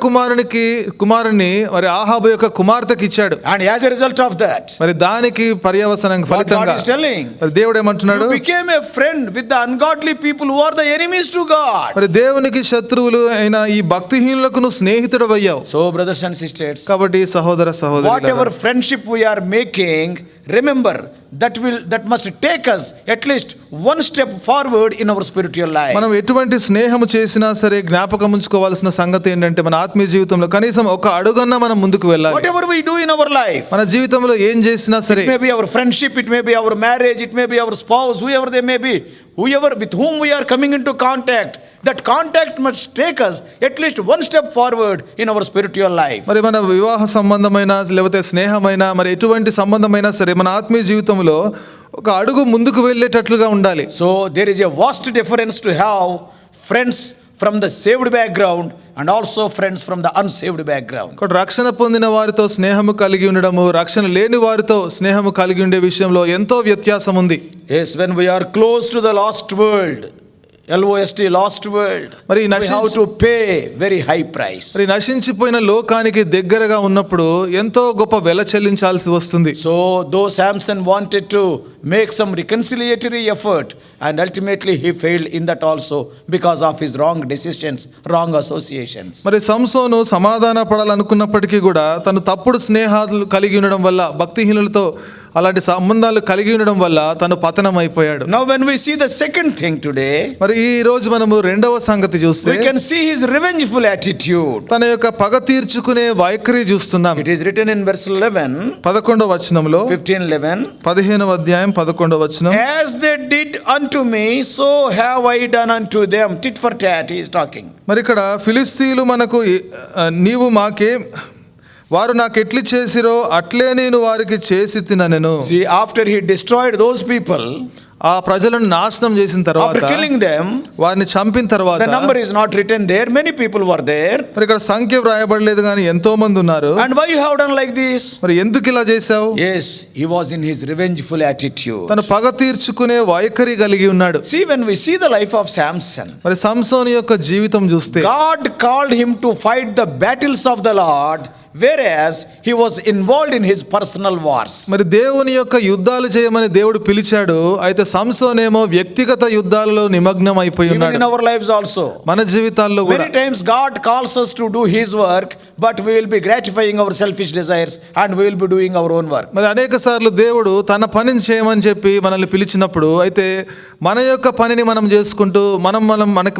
Speaker 3: కుమారుని మరి ఆహాబు యొక్క కుమార్తెకి ఇచ్చాడు.
Speaker 2: And as a result of that,
Speaker 3: మరి దానికి పర్యవసనం
Speaker 2: what God
Speaker 3: ఫలితంగా
Speaker 2: is telling,
Speaker 3: మరి దేవుడు ఏమంటున్నాడు?
Speaker 2: you became a friend with the ungodly people who are the enemies to God.
Speaker 3: మరి దేవునికి శత్రువులు అయిన ఈ భక్తిహీనులకు నువ్వు స్నేహితుడు అయ్యావు.
Speaker 2: So brothers and sisters,
Speaker 3: కాబట్టి సహోదర
Speaker 2: whatever
Speaker 3: సహోదరులారా,
Speaker 2: friendship we are making, remember that must take us at least one step forward in our spiritual life.
Speaker 3: మనం ఎటువంటి స్నేహము చేసినా సరే జ్ఞాపకం ఉంచుకోవాల్సిన సంగతి ఏంటంటే మన ఆత్మీయ జీవితంలో కనీసం ఒక అడుగన్నా మనం ముందుకు వెళ్ళాలి.
Speaker 2: Whatever we do in our life,
Speaker 3: మన జీవితంలో ఏం చేసినా సరే,
Speaker 2: it may be our friendship, it may be our marriage, it may be our spouse, whoever they may be, whoever with whom we are coming into contact, that contact must take us at least one step forward in our spiritual life.
Speaker 3: మరి మన వివాహ సంబంధమైన లేకపోతే స్నేహమైన మరి ఎటువంటి సంబంధమైనా సరే మన ఆత్మీయ జీవితంలో ఒక అడుగు ముందుకు వెళ్ళేటట్లుగా ఉండాలి.
Speaker 2: So there is a vast difference to have friends from the saved background and also friends from the unsaved background.
Speaker 3: కాబట్టి రక్షణ పొందిన వారితో స్నేహము కలిగి ఉండడము, రక్షణ లేని వారితో స్నేహము కలిగి ఉండే విషయంలో ఎంతో వ్యత్యాసం ఉంది.
Speaker 2: Yes, when we are close to the lost world, LOST, lost world,
Speaker 3: మరి
Speaker 2: we have to pay very high price.
Speaker 3: మరి నశించిపోయిన లోకానికి దగ్గరగా ఉన్నప్పుడు ఎంతో గొప్ప వెల చెల్లించాల్సి వస్తుంది.
Speaker 2: So though Samson wanted to make some reconciliatory effort, and ultimately he failed in that also because of his wrong decisions, wrong associations.
Speaker 3: మరి సంసోను సమాధాన పడాలనుకున్నప్పటికీ కూడా తను తప్పుడు స్నేహాలు కలిగి ఉండడం వల్ల, భక్తిహీనులతో అలాంటి సంబంధాలు కలిగి ఉండడం వల్ల తను పతనం అయిపోయాడు.
Speaker 2: Now when we see the second thing today,
Speaker 3: మరి ఈ రోజు మనము రెండవ సంగతి చూస్తే
Speaker 2: we can see his revengeful attitude.
Speaker 3: తన యొక్క పగ తీర్చుకునే వైఖరి చూస్తున్నాం.
Speaker 2: It is written in verse 11,
Speaker 3: 11వ వచనంలో,
Speaker 2: 15:11,
Speaker 3: 15వ అధ్యాయం 11వ వచనం,
Speaker 2: as they did unto me, so have I done unto them. Tit for tat he is talking.
Speaker 3: మరి ఇక్కడ ఫిలిస్తీయులు మనకు నీవు మాకే వారు నాకు ఎట్లు చేసిరో అట్లే నేను వారికి చేసి తిననెను.
Speaker 2: See, after he destroyed those people,
Speaker 3: ఆ ప్రజలను నాశనం చేసిన తర్వాత,
Speaker 2: after killing them,
Speaker 3: వారిని చంపిన తర్వాత,
Speaker 2: the number is not written there, many people were there.
Speaker 3: మరి ఇక్కడ సంఖ్య వ్రాయబడలేదు కానీ ఎంతో మంది ఉన్నారు.
Speaker 2: And why you have done like this?
Speaker 3: మరి ఎందుకు ఇలా చేశావు?
Speaker 2: Yes, he was in his revengeful attitude.
Speaker 3: తను పగ తీర్చుకునే వైఖరి కలిగి ఉన్నాడు.
Speaker 2: See, when we see the life of Samson,
Speaker 3: మరి సంసోను యొక్క జీవితం చూస్తే
Speaker 2: God called him to fight the battles of the Lord, whereas he was involved in his personal wars.
Speaker 3: మరి దేవుని యొక్క యుద్ధాలు చేయమని దేవుడు పిలిచాడు, అయితే సంసోనేమో వ్యక్తిగత యుద్ధాలలో నిమగ్నం అయిపోయి
Speaker 2: Even
Speaker 3: ఉన్నాడు.
Speaker 2: in our lives also,
Speaker 3: మన జీవితాల్లో కూడా
Speaker 2: many times God calls us to do his work, but we will be gratifying our selfish desires and we will be doing our own work.
Speaker 3: మరి అనేక సార్లు దేవుడు తన పనిని చేయమని చెప్పి మనల్ని పిలిచినప్పుడు అయితే మన యొక్క పనిని మనం చేసుకుంటూ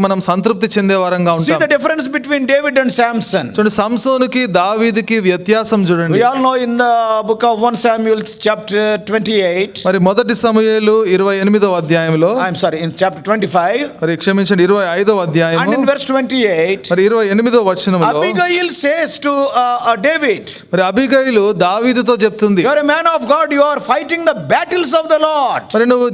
Speaker 3: మనం సంతృప్తి చెందే వారంగా
Speaker 2: See
Speaker 3: ఉంటాం.
Speaker 2: the difference between David and Samson.
Speaker 3: చూడండి, సంసోనుకి దావీదుకి వ్యత్యాసం చూడండి.
Speaker 2: We all know in the book of 1 Samuel chapter 28,
Speaker 3: మరి మొదటి సమూయేలు 28వ అధ్యాయంలో,
Speaker 2: I'm sorry, in chapter 25,
Speaker 3: మరి క్షమించండి 25వ
Speaker 2: and
Speaker 3: అధ్యాయము
Speaker 2: in verse 28,
Speaker 3: మరి 28వ వచనంలో
Speaker 2: Abigail says to David,
Speaker 3: మరి అబీగయిలు దావీదుతో చెప్తుంది,
Speaker 2: you are a man of God, you are fighting the battles of the Lord.
Speaker 3: మరి నువ్వు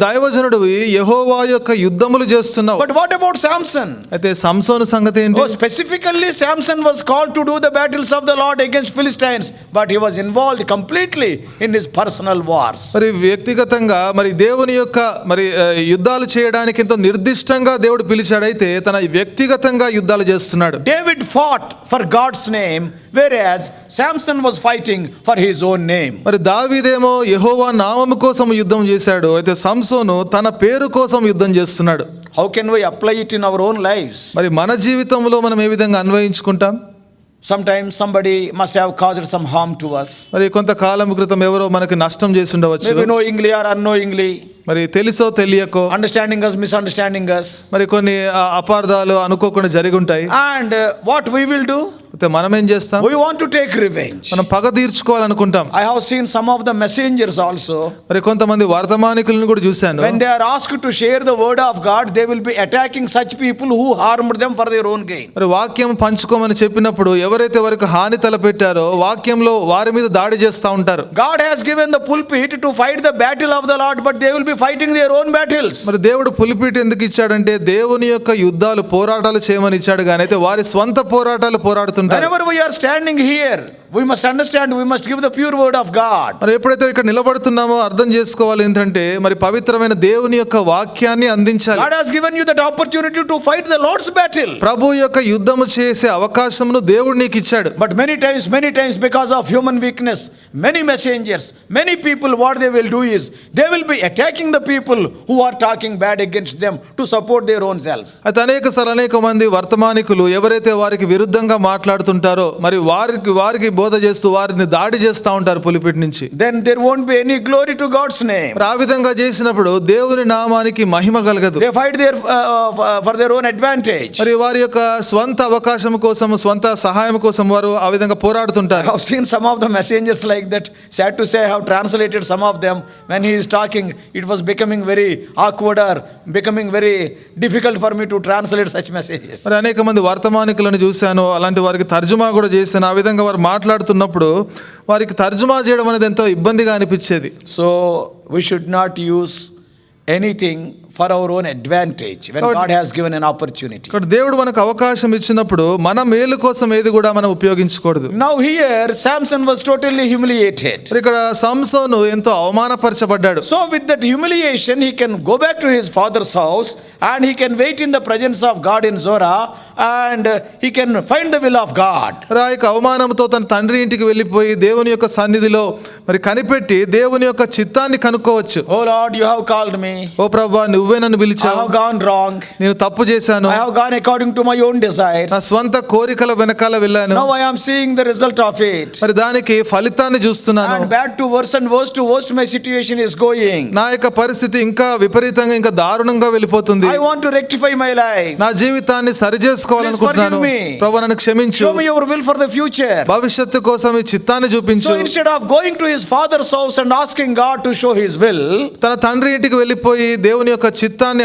Speaker 3: దైవజనుడివి, యెహోవా యొక్క యుద్ధములు చేస్తున్నావు.
Speaker 2: But what about Samson?
Speaker 3: అయితే సంసోను సంగతి ఏంటి?
Speaker 2: Oh, specifically Samson was called to do the battles of the Lord against Philistines, but he was involved completely in his personal wars.
Speaker 3: మరి వ్యక్తిగతంగా మరి దేవుని యొక్క మరి యుద్ధాలు చేయడానికి ఎంతో నిర్దిష్టంగా దేవుడు పిలిచాడైతే తన వ్యక్తిగతంగా యుద్ధాలు చేస్తున్నాడు.
Speaker 2: David fought for God's name, whereas Samson was fighting for his own name.
Speaker 3: మరి దావీదేమో యెహోవా నామము కోసం యుద్ధం చేశాడు, అయితే సంసోను తన పేరు కోసం యుద్ధం చేస్తున్నాడు.
Speaker 2: How can we apply it in our own lives?
Speaker 3: మరి మన జీవితంలో మనం ఏ విధంగా అన్వయించుకుంటాం?
Speaker 2: Sometimes somebody must have caused some harm to us,
Speaker 3: మరి కొంతకాలం క్రితం ఎవరో మనకి నష్టం చేసి ఉండవచ్చు.
Speaker 2: maybe knowingly or unknowingly,
Speaker 3: మరి తెలుసో తెలియకో
Speaker 2: understanding us, misunderstanding us,
Speaker 3: మరి కొన్ని అపార్థాలు అనుకోకుండా జరిగి ఉంటాయి.
Speaker 2: and what we will do?
Speaker 3: అయితే మనం ఏం చేస్తాం?
Speaker 2: We want to take revenge.
Speaker 3: మనం పగ తీర్చుకోవాలనుకుంటాం.
Speaker 2: I have seen some of the messengers also,
Speaker 3: మరి కొంతమంది వర్తమానికులను కూడా చూశాను.
Speaker 2: when they are asked to share the word of God, they will be attacking such people who harmed them for their own gain.
Speaker 3: మరి వాక్యం పంచుకోమని చెప్పినప్పుడు ఎవరైతే వారికి హాని తలపెట్టారో వాక్యంలో వారి మీద దాడి చేస్తూ ఉంటారు.
Speaker 2: God has given the pulpit to fight the battle of the Lord, but they will be fighting their own battles.
Speaker 3: మరి దేవుడు పులిపిట్ ఎందుకు ఇచ్చాడంటే దేవుని యొక్క యుద్ధాలు పోరాటాలు చేయమని ఇచ్చాడు, కానీ అయితే వారి స్వంత పోరాటాలు పోరాడుతుంటారు.
Speaker 2: Whenever we are standing here, we must understand, we must give the pure word of God.
Speaker 3: మరి ఎప్పుడైతే ఇక్కడ నిలబడుతున్నామో అర్థం చేసుకోవాలి ఏంటంటే మరి పవిత్రమైన దేవుని యొక్క వాక్యాన్ని అందించాలి.
Speaker 2: God has given you that opportunity to fight the Lord's battle.
Speaker 3: ప్రభు యొక్క యుద్ధము చేసే అవకాశమును దేవుడు నీకు ఇచ్చాడు.
Speaker 2: But many times because of human weakness, many messengers, many people, what they will do is they will be attacking the people who are talking bad against them to support their own selves.
Speaker 3: అయితే అనేక మంది వర్తమానికులు ఎవరైతే వారికి విరుద్ధంగా మాట్లాడుతుంటారో మరి వారికి బోధ చేస్తూ వారిని దాడి చేస్తూ ఉంటారు పులిపిటి నుంచి.
Speaker 2: then there won't be any glory to God's name.
Speaker 3: మరి ఆ విధంగా చేసినప్పుడు దేవుని నామానికి మహిమ కలగదు.
Speaker 2: They fight for their own advantage.
Speaker 3: మరి వారి యొక్క స్వంత అవకాశం కోసం, స్వంత సహాయం కోసం వారు ఆ విధంగా
Speaker 2: I
Speaker 3: పోరాడుతుంటారు.
Speaker 2: have seen some of the messengers like that. Sad to say, I have translated some of them. When he is talking, it was becoming very awkward or becoming very difficult for me to translate such messages.
Speaker 3: మరి అనేక మంది వర్తమానికులను చూశాను, అలాంటి వారికి తర్జుమా కూడా చేశాను. ఆ విధంగా వారు మాట్లాడుతున్నప్పుడు వారికి తర్జుమా చేయడం అనేది ఎంతో ఇబ్బందిగా అనిపించేది.
Speaker 2: So we should not use anything for our own advantage when God has given an opportunity.
Speaker 3: ఇక్కడ దేవుడు మనకు అవకాశం ఇచ్చినప్పుడు మన మేలు కోసం ఏది కూడా మనం ఉపయోగించకూడదు.
Speaker 2: Now here Samson was totally humiliated.
Speaker 3: మరి ఇక్కడ సంసోను ఎంతో అవమానపరచబడ్డాడు.
Speaker 2: So with that humiliation he can go back to his father's house and he can wait in the presence of God in Zorah and he can find the will of God.
Speaker 3: మరి ఆ యొక్క అవమానంతో తన తండ్రి ఇంటికి వెళ్ళిపోయి దేవుని యొక్క సన్నిధిలో మరి కనిపెట్టి దేవుని యొక్క చిత్తాన్ని కనుక్కోవచ్చు.
Speaker 2: Oh Lord, you have called me.
Speaker 3: ఓ ప్రభువా, నువ్వే నన్ను
Speaker 2: I
Speaker 3: పిలిచావు,
Speaker 2: have gone wrong.
Speaker 3: నేను తప్పు చేశాను,
Speaker 2: I have gone according to my own desires.
Speaker 3: నా స్వంత కోరికల వెనకాల వెళ్ళాను,
Speaker 2: Now I am seeing the result of it.
Speaker 3: మరి దానికి ఫలితాన్ని చూస్తున్నాను.
Speaker 2: And bad to worse and worse to worst my situation is going.
Speaker 3: నా యొక్క పరిస్థితి ఇంకా విపరీతంగా, ఇంకా దారుణంగా వెళ్ళిపోతుంది.
Speaker 2: I want to rectify my life.
Speaker 3: నా జీవితాన్ని సరిచేసుకోవాలనుకుంటున్నాను.
Speaker 2: Please forgive me.
Speaker 3: ప్రభువా, నన్ను క్షమించు,
Speaker 2: Show me your will for the future.
Speaker 3: భవిష్యత్తు కోసం ఈ చిత్తాన్ని చూపించు.
Speaker 2: So instead of going to his father's house and asking God to show his will,
Speaker 3: తన తండ్రి ఇంటికి వెళ్ళిపోయి దేవుని యొక్క చిత్తాన్ని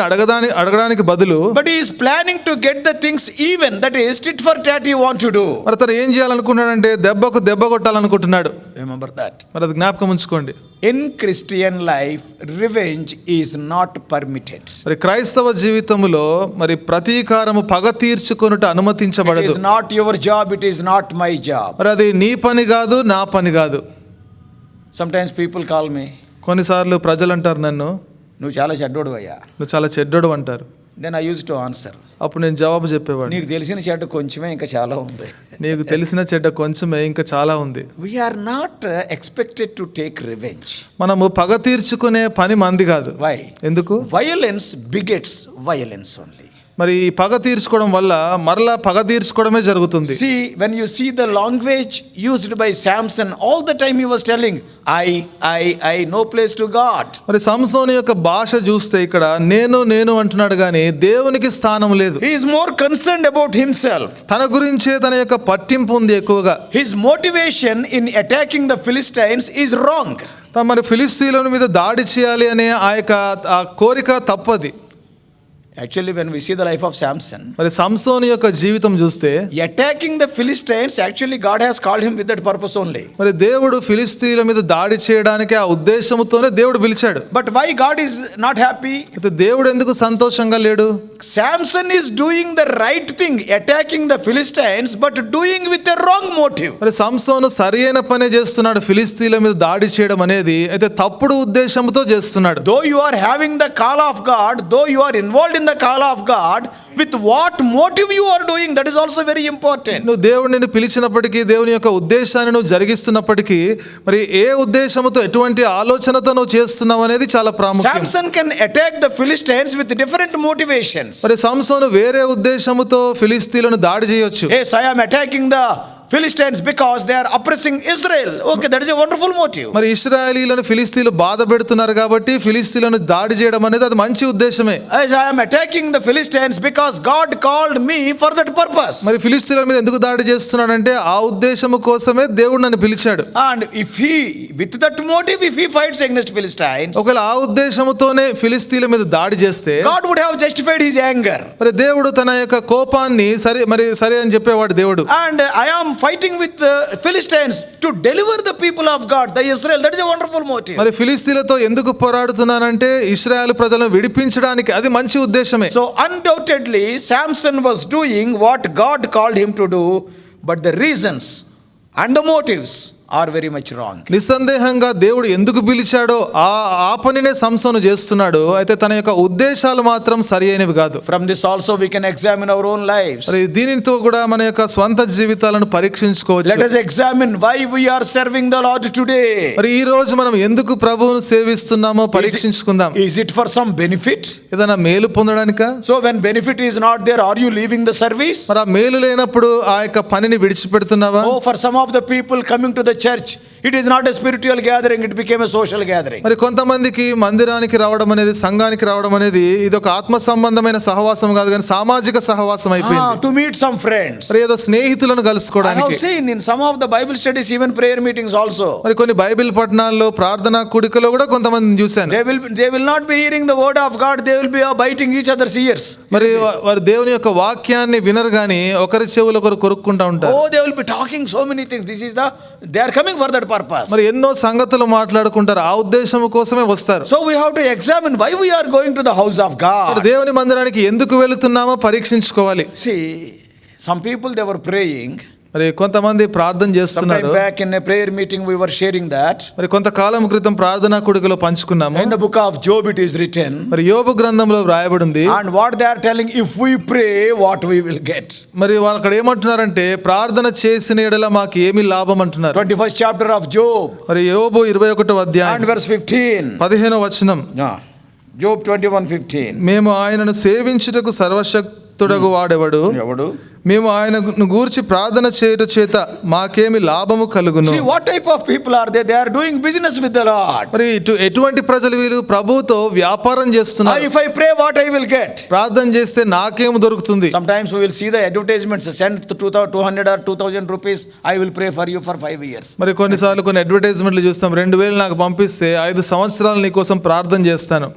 Speaker 3: అడగడానికి బదులు
Speaker 2: but he is planning to get the things even, that is tit for tat he want to do.
Speaker 3: మరి తను ఏం చేయాలనుకున్నాడంటే దెబ్బకు దెబ్బ కొట్టాలనుకుంటున్నాడు.
Speaker 2: Remember that.
Speaker 3: మరి అది జ్ఞాపకం ఉంచుకోండి.
Speaker 2: In Christian life, revenge is not permitted.
Speaker 3: మరి క్రైస్తవ జీవితంలో మరి ప్రతీకారము పగ తీర్చుకొనుట
Speaker 2: It
Speaker 3: అనుమతించబడదు.
Speaker 2: is not your job, it is not my job.
Speaker 3: మరి అది నీ పని కాదు, నా పని కాదు.
Speaker 2: Sometimes people call me,
Speaker 3: కొన్నిసార్లు ప్రజలు అంటారు నన్ను,
Speaker 2: నువ్వు చాలా చెడ్డోడు అయ్యా.
Speaker 3: నువ్వు చాలా చెడ్డోడు అంటారు.
Speaker 2: Then I used to answer,
Speaker 3: అప్పుడు నేను జవాబు చెప్పేవాడిని,
Speaker 2: నీకు తెలిసిన చెడ్డ కొంచెమే, ఇంకా చాలా ఉంది.
Speaker 3: నీకు తెలిసిన చెడ్డ కొంచెమే, ఇంకా చాలా ఉంది.
Speaker 2: We are not expected to take revenge.
Speaker 3: మనము పగ తీర్చుకునే పని మంది కాదు.
Speaker 2: Why?
Speaker 3: ఎందుకు?
Speaker 2: Violence begets violence only.
Speaker 3: మరి ఈ పగ తీర్చుకోవడం వల్ల మరలా పగ తీర్చుకోవడమే జరుగుతుంది.
Speaker 2: See, when you see the language used by Samson, all the time he was telling, I, no place to God.
Speaker 3: మరి సంసోను యొక్క భాష చూస్తే ఇక్కడ నేను అంటున్నాడు కానీ దేవునికి స్థానం లేదు.
Speaker 2: He is more concerned about himself.
Speaker 3: తన గురించే తన యొక్క పట్టింపు ఉంది ఎక్కువగా.
Speaker 2: His motivation in attacking the Philistines is wrong.
Speaker 3: మరి ఫిలిస్తీయుల మీద దాడి చేయాలి అనే ఆ కోరిక తప్పది.
Speaker 2: Actually, when we see the life of Samson,
Speaker 3: మరి సంసోను యొక్క జీవితం చూస్తే
Speaker 2: attacking the Philistines, actually God has called him with that purpose only.
Speaker 3: మరి దేవుడు ఫిలిస్తీయుల మీద దాడి చేయడానికి ఆ ఉద్దేశంతోనే దేవుడు పిలిచాడు.
Speaker 2: But why God is not happy?
Speaker 3: అయితే దేవుడు ఎందుకు సంతోషంగా లేడు?
Speaker 2: Samson is doing the right thing, attacking the Philistines, but doing with a wrong motive.
Speaker 3: మరి సంసోను సరియైన పనే చేస్తున్నాడు ఫిలిస్తీయుల మీద దాడి చేయడం అనేది, అయితే తప్పుడు ఉద్దేశంతో చేస్తున్నాడు.
Speaker 2: Though you are having the call of God, though you are involved in the call of God, with what motive you are doing, that is also very important.
Speaker 3: నువ్వు దేవుడిని పిలిచినప్పటికీ, దేవుని యొక్క ఉద్దేశాన్ని నువ్వు జరిగిస్తున్నప్పటికీ, మరి ఏ ఉద్దేశంతో, ఎటువంటి ఆలోచనతో నువ్వు చేస్తున్నావు అనేది చాలా ప్రాముఖ్యం.
Speaker 2: Samson can attack the Philistines with different motivations.
Speaker 3: మరి సంసోను వేరే ఉద్దేశంతో ఫిలిస్తీయులను దాడి చేయొచ్చు.
Speaker 2: Yes, I am attacking the Philistines because they are oppressing Israel. Okay, that is a wonderful motive.
Speaker 3: మరి ఇశ్రాయేలీయులను ఫిలిస్తీయులు బాధ పెడుతున్నారు కాబట్టి ఫిలిస్తీయులను దాడి చేయడం అనేది అది మంచి ఉద్దేశమే.
Speaker 2: As I am attacking the Philistines because God called me for that purpose.
Speaker 3: మరి ఫిలిస్తీయుల మీద ఎందుకు దాడి చేస్తున్నాడంటే ఆ ఉద్దేశము కోసమే దేవుడు నన్ను పిలిచాడు.
Speaker 2: And if he, with that motive, if he fights against Philistines,
Speaker 3: ఒకవేళ ఆ ఉద్దేశముతోనే ఫిలిస్తీయుల మీద దాడి చేస్తే
Speaker 2: God would have justified his anger.
Speaker 3: మరి దేవుడు తన యొక్క కోపాన్ని సరే అని చెప్పేవాడు దేవుడు.
Speaker 2: And I am fighting with the Philistines to deliver the people of God, the Israel. That is a wonderful motive.
Speaker 3: మరి ఫిలిస్తీయులతో ఎందుకు పోరాడుతున్నానంటే ఇశ్రాయేలు ప్రజలను విడిపించడానికి, అది మంచి ఉద్దేశమే.
Speaker 2: So undoubtedly Samson was doing what God called him to do, but the reasons and the motives are very much wrong.
Speaker 3: నిస్సందేహంగా దేవుడు ఎందుకు పిలిచాడో ఆ పనినే సంసోను చేస్తున్నాడు. అయితే తన యొక్క ఉద్దేశాలు మాత్రం సరి అయినవి కాదు.
Speaker 2: From this also we can examine our own lives.
Speaker 3: మరి దీనితో కూడా మన యొక్క స్వంత జీవితాలను పరీక్షించుకోవచ్చు.
Speaker 2: Let us examine why we are serving the Lord today.
Speaker 3: మరి ఈ రోజు మనం ఎందుకు ప్రభువును సేవిస్తున్నామో పరీక్షించుకుందాం.
Speaker 2: Is it for some benefit?
Speaker 3: ఏదైనా మేలు పొందడానికా?
Speaker 2: So when benefit is not there, are you leaving the service?
Speaker 3: మరి ఆ మేలు లేనప్పుడు ఆ యొక్క పనిని విడిచిపెడుతున్నావా?
Speaker 2: Oh, for some of the people coming to the church, it is not a spiritual gathering, it became a social gathering.
Speaker 3: మరి కొంతమందికి మందిరానికి రావడం అనేది, సంఘానికి రావడం అనేది ఇది ఒక ఆత్మ సంబంధమైన సహవాసం కాదు కానీ సామాజిక సహవాసం అయిపోయింది.
Speaker 2: To meet some friends.
Speaker 3: మరి ఏదో స్నేహితులను
Speaker 2: I have
Speaker 3: కలుసుకోవడానికి.
Speaker 2: seen in some of the Bible studies, even prayer meetings also.
Speaker 3: మరి కొన్ని బైబిల్ పఠనాల్లో ప్రార్థనా కూడికలో కూడా కొంతమందిని చూశాను.
Speaker 2: They will not be hearing the word of God, they will be biting each other's ears.
Speaker 3: మరి వారు దేవుని యొక్క వాక్యాన్ని వినరు గాని ఒకరి చెవులు ఒకరు కొరుక్కుంటా ఉంటారు.
Speaker 2: Oh, they will be talking so many things. They are coming for that purpose.
Speaker 3: మరి ఎన్నో సంగతులు మాట్లాడుకుంటారు, ఆ ఉద్దేశం కోసమే వస్తారు.
Speaker 2: So we have to examine why we are going to the house of God.
Speaker 3: దేవుని మందిరానికి ఎందుకు వెళుతున్నామో పరీక్షించుకోవాలి.
Speaker 2: See, some people they were praying.
Speaker 3: మరి కొంతమంది ప్రార్థన చేస్తున్నారు.
Speaker 2: Sometime back in a prayer meeting we were sharing that.
Speaker 3: మరి కొంతకాలం క్రితం ప్రార్థనా కూడికలో పంచుకున్నాము.
Speaker 2: In the book of Job it is written.
Speaker 3: మరి యోబు గ్రంథంలో వ్రాయబడి ఉంది.
Speaker 2: And what they are telling, if we pray, what we will get.
Speaker 3: మరి వాళ్ళు అక్కడ ఏమంటున్నారంటే ప్రార్థన చేసిన ఎడల మాకు ఏమి లాభం అంటున్నారు.
Speaker 2: 21st chapter of Job.
Speaker 3: మరి యోబు 21వ అధ్యాయం
Speaker 2: And verse 15.
Speaker 3: 15వ వచనం.
Speaker 2: Job 21:15.
Speaker 3: మేము ఆయనను సేవించుటకు సర్వశక్తుడగు వాడెవడు?
Speaker 2: ఎవడు?
Speaker 3: మేము ఆయనను గూర్చి ప్రార్థన చేయుట చేత మాకేమి లాభము కలుగును?
Speaker 2: See what type of people are they? They are doing business with the Lord.
Speaker 3: మరి ఎటువంటి ప్రజలు వీళ్ళు? ప్రభువుతో వ్యాపారం చేస్తున్నారు.
Speaker 2: If I pray, what I will get?
Speaker 3: ప్రార్థన చేస్తే నాకేం దొరుకుతుంది?
Speaker 2: Sometimes we will see the advertisements, send 200 or 2000 rupees, I will pray for you for 5 years.
Speaker 3: మరి కొన్నిసార్లు కొన్ని అడ్వర్టైజ్మెంట్లు చూస్తాం, 2000 నాకు పంపిస్తే 5 సంవత్సరాలు నీ కోసం ప్రార్థన చేస్తాను.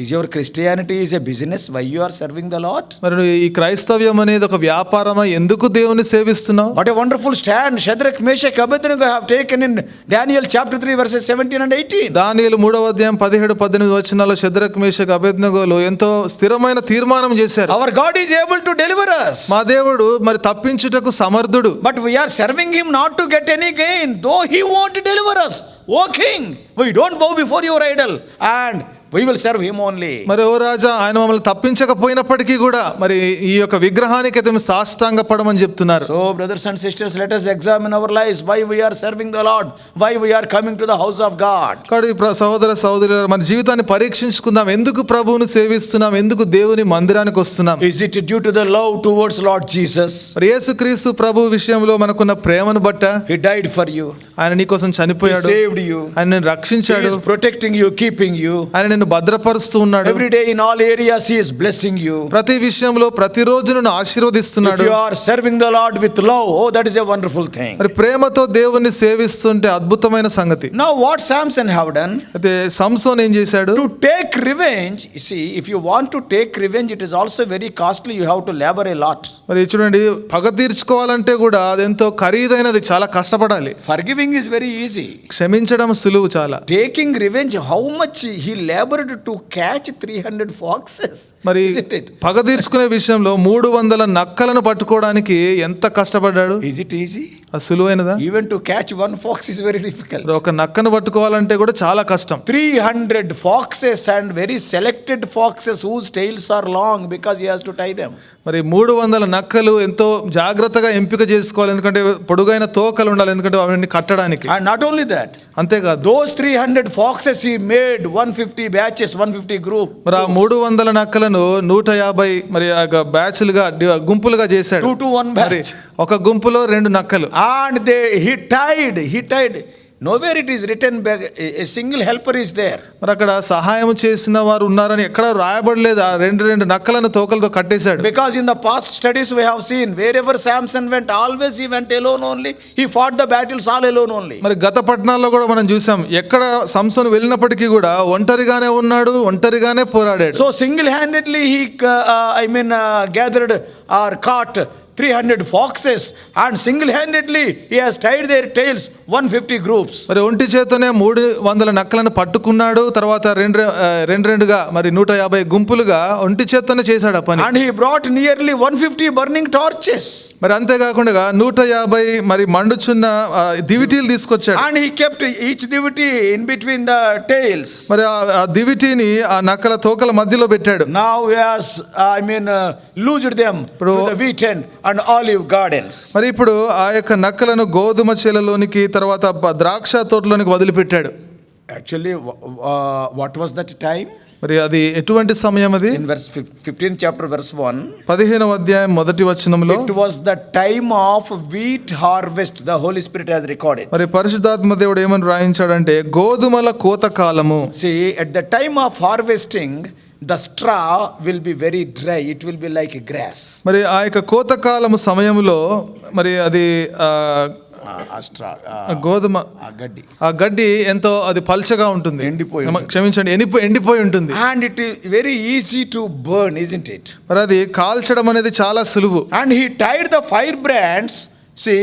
Speaker 2: Is your Christianity is a business? Why you are serving the Lord?
Speaker 3: మరి ఈ క్రైస్తవ్యం అనేది ఒక వ్యాపారమా? ఎందుకు దేవుని సేవిస్తున్నావు?
Speaker 2: What a wonderful stand Shadrach, Meshach, Abednego have taken in Daniel chapter 3 verses 17 and 18.
Speaker 3: దానియేలు 3వ అధ్యాయం 17, 18 వచనాల్లో షద్రక్, మేషక్, అబేద్నెగోలు ఎంతో స్థిరమైన తీర్మానం చేశారు.
Speaker 2: Our God is able to deliver us.
Speaker 3: మా దేవుడు మరి తప్పించుటకు సమర్థుడు.
Speaker 2: But we are serving him not to get any gain, though he won't deliver us. O king, we don't bow before your idol and we will serve him only.
Speaker 3: మరి ఓ రాజా, ఆయన మమ్మల్ని తప్పించకపోయినప్పటికీ కూడా మరి ఈ యొక్క విగ్రహానికి అయితే మేము సాష్టాంగ పడమని చెప్తున్నారు.
Speaker 2: So brothers and sisters, let us examine our lives, why we are serving the Lord, why we are coming to the house of God.
Speaker 3: కాబట్టి సహోదర సహోదరులారా, మన జీవితాన్ని పరీక్షించుకుందాం. ఎందుకు ప్రభువును సేవిస్తున్నాం? ఎందుకు దేవుని మందిరానికి వస్తున్నాం?
Speaker 2: Is it due to the love towards Lord Jesus?
Speaker 3: మరి యేసుక్రీస్తు ప్రభు విషయంలో మనకున్న ప్రేమను బట్ట?
Speaker 2: He died for you.
Speaker 3: ఆయన నీ కోసం
Speaker 2: He
Speaker 3: చనిపోయాడు.
Speaker 2: saved you.
Speaker 3: ఆయన నిన్ను
Speaker 2: He
Speaker 3: రక్షించాడు.
Speaker 2: is protecting you, keeping you.
Speaker 3: ఆయన నిన్ను భద్రపరుస్తూ ఉన్నాడు.
Speaker 2: Every day in all areas he is blessing you.
Speaker 3: ప్రతి విషయంలో ప్రతిరోజు నిన్ను
Speaker 2: If
Speaker 3: ఆశీర్వదిస్తున్నాడు.
Speaker 2: you are serving the Lord with love, oh, that is a wonderful thing.
Speaker 3: మరి ప్రేమతో దేవుణ్ణి సేవిస్తుంటే అద్భుతమైన సంగతి.
Speaker 2: Now what Samson have done?
Speaker 3: అయితే సంసోన్ ఏం చేశాడు?
Speaker 2: To take revenge, you see, if you want to take revenge, it is also very costly. You have to labor a lot.
Speaker 3: మరి చూడండి, పగ తీర్చుకోవాలంటే కూడా అదెంతో ఖరీదైనది, చాలా కష్టపడాలి.
Speaker 2: Forgiving is very easy.
Speaker 3: క్షమించడం సులువు చాలా.
Speaker 2: Taking revenge, how much he labored to catch 300 foxes.
Speaker 3: మరి
Speaker 2: Isn't it?
Speaker 3: పగ తీర్చుకునే విషయంలో 300 నక్కలను పట్టుకోవడానికి ఎంత కష్టపడ్డాడు?
Speaker 2: Is it easy?
Speaker 3: అది సులువైనదా?
Speaker 2: Even to catch one fox is very difficult.
Speaker 3: ఒక నక్కను పట్టుకోవాలంటే కూడా చాలా కష్టం.
Speaker 2: 300 foxes and very selected foxes whose tails are long because he has to tie them.
Speaker 3: మరి 300 నక్కలు ఎంతో జాగ్రత్తగా ఎంపిక చేసుకోవాలి, ఎందుకంటే పొడుగైన తోకలు ఉండాలి, ఎందుకంటే అవన్నీ కట్టడానికి.
Speaker 2: And not only that,
Speaker 3: అంతేకాదు,
Speaker 2: those 300 foxes he made 150 batches, 150 group.
Speaker 3: మరి ఆ 300 నక్కలను 150 మరి బ్యాచ్లుగా గుంపులుగా చేశాడు.
Speaker 2: 2 to 1
Speaker 3: మరి
Speaker 2: batch.
Speaker 3: ఒక గుంపులో 2 నక్కలు.
Speaker 2: And he tied. Nowhere it is written a single helper is there.
Speaker 3: మరి అక్కడ సహాయం చేసిన వారు ఉన్నారని ఎక్కడ రాయబడలేదు. ఆ 2 నక్కలను తోకలతో కట్టేశాడు.
Speaker 2: Because in the past studies we have seen, wherever Samson went, always he went alone only. He fought the battles all alone only.
Speaker 3: మరి గత పట్టణాల్లో కూడా మనం చూసాం, ఎక్కడ సంసోను వెళ్ళినప్పటికీ కూడా ఒంటరిగానే ఉన్నాడు, ఒంటరిగానే పోరాడాడు.
Speaker 2: So single handedly he gathered or caught 300 foxes, and single-handedly he has tied their tails 150 groups.
Speaker 3: మరి ఒంటి చేతనే 300 నక్కలను పట్టుకున్నాడు. తర్వాత రెండుగా మరి 150 గుంపులుగా ఒంటి చేతనే చేశాడు ఆ పని.
Speaker 2: And he brought nearly 150 burning torches.
Speaker 3: మరి అంతేకాకుండా 150 మరి మండుచున్న దివిటీలు తీసుకొచ్చాడు.
Speaker 2: And he kept each divity in between the tails.
Speaker 3: మరి ఆ దివిటీని ఆ నక్కల తోకల మధ్యలో పెట్టాడు.
Speaker 2: Now he has loosed them to the wheat end and olive gardens.
Speaker 3: మరి ఇప్పుడు ఆ యొక్క నక్కలను గోధుమ చేలలోనికి తర్వాత ద్రాక్ష తోటలోనికి వదిలిపెట్టాడు.
Speaker 2: Actually, what was that time?
Speaker 3: మరి అది ఎటువంటి సమయం అది?
Speaker 2: In verse 15th chapter verse 1,
Speaker 3: 15వ అధ్యాయం మొదటి వచనంలో
Speaker 2: it was the time of wheat harvest, the Holy Spirit has recorded.
Speaker 3: మరి పరిశుద్ధాత్మ దేవుడు ఏమని రాయించాడంటే గోధుమల కోత కాలము.
Speaker 2: See, at the time of harvesting, the straw will be very dry, it will be like grass.
Speaker 3: మరి ఆ యొక్క కోత కాలము సమయంలో మరి అది గోధుమ ఆ గడ్డి ఎంతో అది పల్చగా ఉంటుంది, క్షమించండి ఎండిపోయి ఉంటుంది.
Speaker 2: And it is very easy to burn, isn't it?
Speaker 3: మరి అది కాల్చడం అనేది చాలా సులువు.
Speaker 2: And he tied the firebrands, see,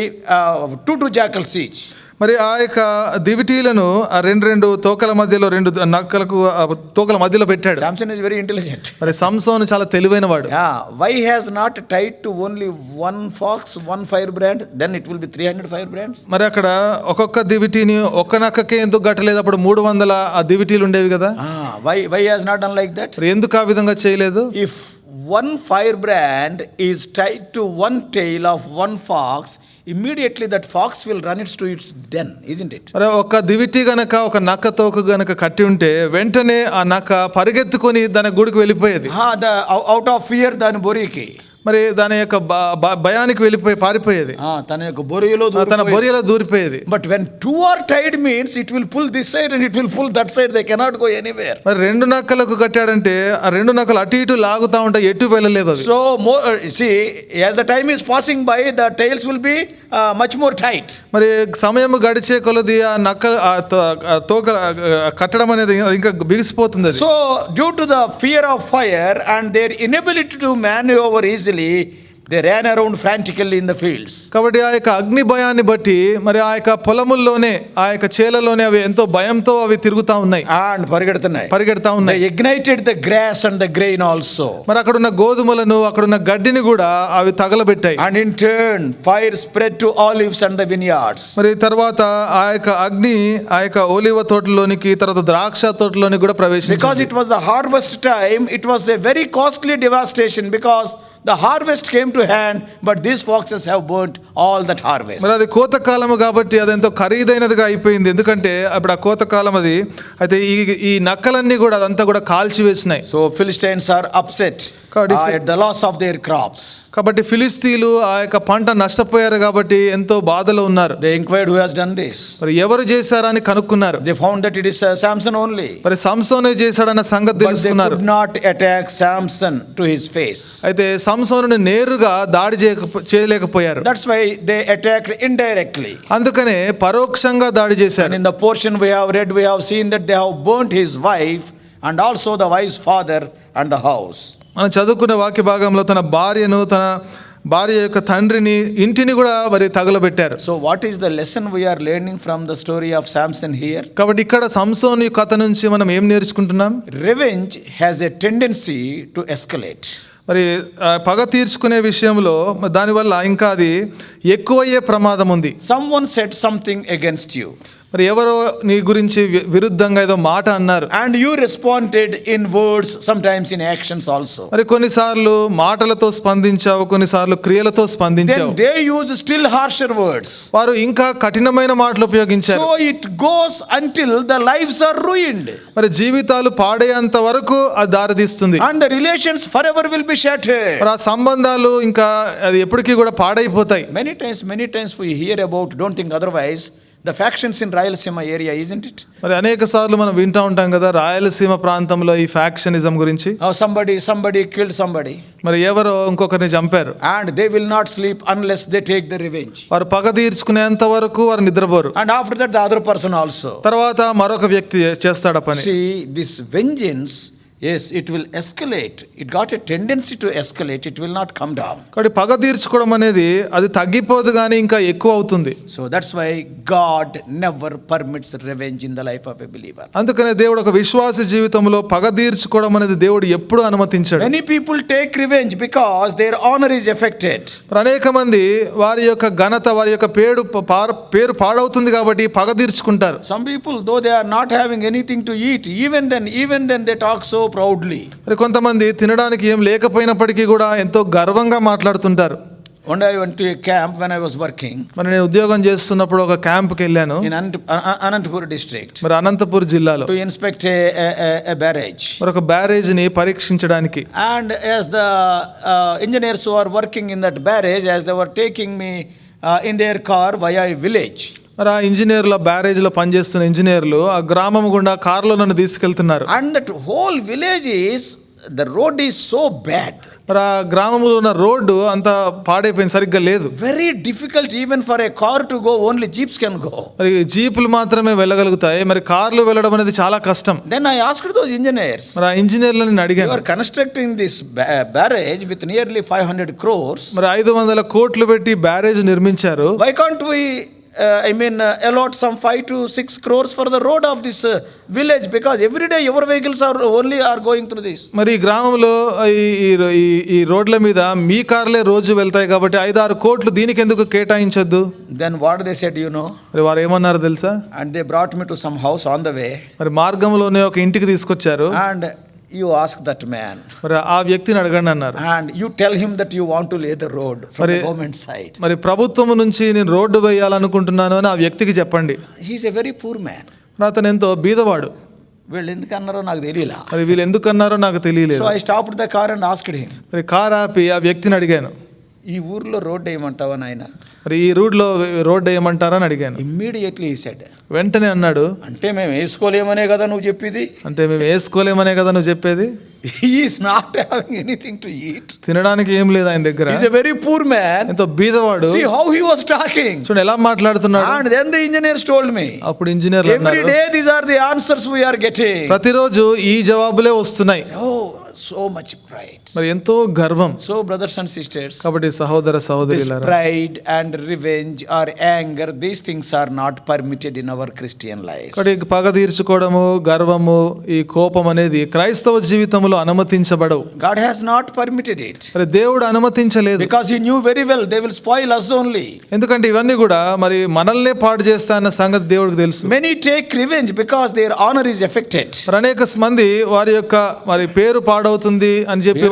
Speaker 2: two jackals each.
Speaker 3: మరి ఆ యొక్క దివిటీలను ఆ రెండు తోకల మధ్యలో, రెండు నక్కలకు తోకల మధ్యలో పెట్టాడు.
Speaker 2: Samson is very intelligent.
Speaker 3: మరి సంసోను చాలా తెలివైన వాడు.
Speaker 2: Why has not tied to only one fox, one firebrand? Then it will be 300 firebrands.
Speaker 3: మరి అక్కడ ఒక్కొక్క దివిటీని ఒక్క నక్కకే ఎందుకు కట్టలేదు? అప్పుడు 300 ఆ దివిటీలు ఉండేవి కదా.
Speaker 2: Why has not done like that?
Speaker 3: మరి ఎందుకు ఆ విధంగా చేయలేదు?
Speaker 2: If one firebrand is tied to one tail of one fox, immediately that fox will run it to its den, isn't it?
Speaker 3: మరి ఒక దివిటి గనక ఒక నక్క తోక గనక కట్టి ఉంటే వెంటనే ఆ నక్క పరిగెత్తుకొని దాని గూడుకు వెళ్ళిపోయేది.
Speaker 2: Out of fear దాని బొరికి,
Speaker 3: మరి దాని యొక్క భయానికి వెళ్ళిపోయి పారిపోయేది,
Speaker 2: తన బొరియలో
Speaker 3: దూరిపోయేది.
Speaker 2: But when two are tied means it will pull this side and it will pull that side, they cannot go anywhere.
Speaker 3: మరి రెండు నక్కలకు కట్టాడంటే ఆ రెండు నక్కలు అటు ఇటు లాగుతా ఉంటాయి, ఎటు వెళ్ళలేవు అవి.
Speaker 2: So see, as the time is passing by, the tails will be much more tight.
Speaker 3: మరి సమయం గడిచే కొలది ఆ నక్క తోక కట్టడం అనేది ఇంకా బిగిసిపోతుంది.
Speaker 2: So due to the fear of fire and their inability to maneuver easily, they ran around frantically in the fields.
Speaker 3: కాబట్టి ఆ యొక్క అగ్ని భయాన్ని బట్టి మరి ఆ యొక్క పొలముల్లోనే ఆ యొక్క చేలలోనే అవి ఎంతో భయంతో అవి తిరుగుతా ఉన్నాయి
Speaker 2: and
Speaker 3: పరిగెడతా ఉన్నాయి.
Speaker 2: They ignited the grass and the grain also.
Speaker 3: మరి అక్కడున్న గోధుమలను అక్కడున్న గడ్డిని కూడా అవి తగలబెట్టాయి.
Speaker 2: And in turn fire spread to olives and the vineyards.
Speaker 3: మరి తర్వాత ఆ యొక్క అగ్ని ఆ యొక్క ఒలీవ తోటలోనికి తర్వాత ద్రాక్ష తోటలోనికి కూడా ప్రవేశించింది.
Speaker 2: Because it was the harvest time, it was a very costly devastation, because the harvest came to hand, but these foxes have burnt all that harvest.
Speaker 3: మరి అది కోతకాలము కాబట్టి అది ఎంతో ఖరీదైనదిగా అయిపోయింది. ఎందుకంటే అప్పుడు ఆ కోతకాలం అది అయితే ఈ నక్కలన్నీ కూడా అదంతా కూడా కాల్చివేసినాయి.
Speaker 2: So Philistines are upset at the loss of their crops.
Speaker 3: కాబట్టి ఫిలిస్తీన్లు ఆ యొక్క పంట నష్టపోయారు కాబట్టి ఎంతో బాధలో ఉన్నారు.
Speaker 2: They inquired who has done this.
Speaker 3: మరి ఎవరు చేశారని కనుక్కున్నారు.
Speaker 2: They found that it is Samson only.
Speaker 3: మరి సంసోనే చేశాడన్న సంగతి తెలుసుకున్నారు.
Speaker 2: But they could not attack Samson to his face.
Speaker 3: అయితే సంసోనుని నేరుగా దాడి చేయలేకపోయారు.
Speaker 2: That's why they attacked indirectly.
Speaker 3: అందుకనే పరోక్షంగా దాడి చేశారు.
Speaker 2: And in the portion we have read, we have seen that they have burnt his wife and also the wife's father and the house.
Speaker 3: మనం చదువుకున్న వాక్య భాగంలో తన భార్యను, తన భార్య యొక్క తండ్రిని, ఇంటిని కూడా మరి తగలబెట్టారు.
Speaker 2: So what is the lesson we are learning from the story of Samson here?
Speaker 3: కాబట్టి ఇక్కడ సంసోను కథ నుంచి మనం ఏం నేర్చుకుంటున్నాం?
Speaker 2: Revenge has a tendency to escalate.
Speaker 3: మరి పగ తీర్చుకునే విషయంలో దానివల్ల ఇంకా అది ఎక్కువయ్యే ప్రమాదం ఉంది.
Speaker 2: Someone said something against you.
Speaker 3: మరి ఎవరో నీ గురించి విరుద్ధంగా ఏదో మాట అన్నారు.
Speaker 2: And you responded in words, sometimes in actions also.
Speaker 3: మరి కొన్నిసార్లు మాటలతో స్పందించావు, కొన్నిసార్లు క్రియలతో స్పందించావు.
Speaker 2: Then they use still harsher words.
Speaker 3: వారు ఇంకా కఠినమైన మాటలు ఉపయోగించారు.
Speaker 2: So it goes until the lives are ruined.
Speaker 3: మరి జీవితాలు పాడేంత వరకు అది దారితీస్తుంది.
Speaker 2: And the relations forever will be shattered.
Speaker 3: మరి ఆ సంబంధాలు ఇంకా అది ఎప్పటికీ కూడా పాడైపోతాయి.
Speaker 2: Many times we hear about, don't think otherwise, the factions in Rayalaseema area, isn't it?
Speaker 3: మరి అనేక సార్లు మనం వింటూ ఉంటాం కదా రాయలసీమ ప్రాంతంలో ఈ ఫ్యాక్షనిజం గురించి.
Speaker 2: Somebody killed somebody.
Speaker 3: మరి ఎవరో ఇంకొకరిని చంపారు.
Speaker 2: And they will not sleep unless they take the revenge.
Speaker 3: వారు పగ తీర్చుకునేంత వరకు వారు నిద్రపోరు.
Speaker 2: And after that the other person also.
Speaker 3: తర్వాత మరొక వ్యక్తి చేస్తాడు పని.
Speaker 2: See, this vengeance Yes, it will escalate. It got a tendency to escalate. It will not come down.
Speaker 3: కాబట్టి పగ తీర్చుకోవడం అనేది అది తగ్గిపోదు కానీ ఇంకా ఎక్కువ అవుతుంది.
Speaker 2: So that's why God never permits revenge in the life of a believer.
Speaker 3: అందుకనే దేవుడు ఒక విశ్వాస జీవితంలో పగ తీర్చుకోవడం అనేది దేవుడు ఎప్పుడు అనుమతించాడు.
Speaker 2: Many people take revenge because their honor is affected.
Speaker 3: అనేక మంది వారి యొక్క ఘనత వారి యొక్క పేరు పాడవుతుంది కాబట్టి పగ తీర్చుకుంటారు.
Speaker 2: Some people, though they are not having anything to eat, even then they talk so proudly.
Speaker 3: మరి కొంతమంది తినడానికి ఏం లేకపోయినప్పటికీ కూడా ఎంతో గర్వంగా మాట్లాడుతుంటారు.
Speaker 2: One day I went to a camp when I was working.
Speaker 3: మరి నేను ఉద్యోగం చేస్తున్నప్పుడు ఒక క్యాంప్కి వెళ్ళాను
Speaker 2: In Anantapur district.
Speaker 3: మరి అనంతపూర్ జిల్లాలో
Speaker 2: To inspect a barrage.
Speaker 3: మరి ఒక బ్యారేజ్ని పరీక్షించడానికి.
Speaker 2: And as the engineers who are working in that barrage, as they were taking me in their car via a village.
Speaker 3: మరి ఆ ఇంజనీర్ల బ్యారేజ్లో పనిచేస్తున్న ఇంజనీర్లు ఆ గ్రామం గుండా కారులో నన్ను తీసుకెళ్తున్నారు.
Speaker 2: And that whole village the road is so bad.
Speaker 3: మరి ఆ గ్రామంలో ఉన్న రోడ్డు అంత పాడైపోయింది, సరిగ్గా లేదు.
Speaker 2: Very difficult even for a car to go, only jeeps can go.
Speaker 3: మరి జీపులు మాత్రమే వెళ్ళగలుగుతాయి, మరి కార్లు వెళ్ళడం అనేది చాలా కష్టం.
Speaker 2: Then I asked those engineers,
Speaker 3: మరి ఆ ఇంజనీర్లను
Speaker 2: you
Speaker 3: అడిగాను,
Speaker 2: are constructing this barrage with nearly 500 crores.
Speaker 3: మరి 500 కోట్లు పెట్టి బ్యారేజ్ నిర్మించారు.
Speaker 2: Why can't we allot some 5 to 6 crores for the road of this village, because every day your vehicles are going through this.
Speaker 3: మరి ఈ గ్రామంలో ఈ రోడ్ల మీద మీ కార్లే రోజు వెళ్తాయి కాబట్టి 5-6 కోట్లు దీనికి ఎందుకు కేటాయించొద్దు?
Speaker 2: Then what they said,
Speaker 3: మరి వారు ఏమన్నారు తెలుసా?
Speaker 2: and they brought me to some house on the way.
Speaker 3: మరి మార్గంలోనే ఒక ఇంటికి తీసుకొచ్చారు.
Speaker 2: And you ask that man,
Speaker 3: మరి ఆ వ్యక్తిని అడగండి అన్నారు.
Speaker 2: and you tell him that you want to lay the road from the government side.
Speaker 3: మరి ప్రభుత్వం నుంచి నేను రోడ్డు వేయాలనుకుంటున్నాను అని ఆ వ్యక్తికి చెప్పండి.
Speaker 2: He is a very poor man.
Speaker 3: అతను ఎంతో బీదవాడు.
Speaker 2: వీళ్ళు ఎందుకు అన్నారో నాకు తెలియలా.
Speaker 3: మరి వీళ్ళు ఎందుకు అన్నారో నాకు తెలియలేదు.
Speaker 2: So I stopped the car and asked him,
Speaker 3: మరి కార్ ఆపి ఆ వ్యక్తిని అడిగాను,
Speaker 2: ఈ ఊర్లో రోడ్ వేయమంటావా నాయన?
Speaker 3: మరి ఈ రోడ్డు వేయమంటారని అడిగాను.
Speaker 2: Immediately he said,
Speaker 3: వెంటనే అన్నాడు,
Speaker 2: అంటే మేము వేసుకోలేమనే కదా నువ్వు చెప్పేది?
Speaker 3: అంటే మేము వేసుకోలేమనే కదా నువ్వు చెప్పేది?
Speaker 2: He is not having anything to eat.
Speaker 3: తినడానికి ఏం లేదు ఆయన దగ్గర.
Speaker 2: He is a very poor man.
Speaker 3: ఎంతో బీదవాడు.
Speaker 2: See how he was talking.
Speaker 3: చూడండి ఎలా మాట్లాడుతున్నాడు.
Speaker 2: And then the engineers told me,
Speaker 3: అప్పుడు ఇంజనీర్లు
Speaker 2: every
Speaker 3: అన్నారు,
Speaker 2: day these are the answers we are getting.
Speaker 3: ప్రతిరోజు ఈ జవాబులే వస్తున్నాయి.
Speaker 2: Oh, so much pride.
Speaker 3: మరి ఎంతో గర్వం.
Speaker 2: So brothers and sisters,
Speaker 3: కాబట్టి సహోదర
Speaker 2: this
Speaker 3: సహోదరులారా,
Speaker 2: pride and revenge or anger, these things are not permitted in our Christian life.
Speaker 3: కాబట్టి పగ తీర్చుకోవడము, గర్వము, ఈ కోపం అనేది క్రైస్తవ జీవితంలో అనుమతించబడవు.
Speaker 2: God has not permitted it.
Speaker 3: మరి దేవుడు అనుమతించలేదు.
Speaker 2: Because he knew very well they will spoil us only.
Speaker 3: ఎందుకంటే ఇవన్నీ కూడా మరి మనల్నే పాడు చేస్తాయన్న సంగతి దేవుడికి తెలుసు.
Speaker 2: Many take revenge because their honor is affected.
Speaker 3: మరి అనేక మంది వారి యొక్క మరి పేరు పాడవుతుంది అని చెప్పి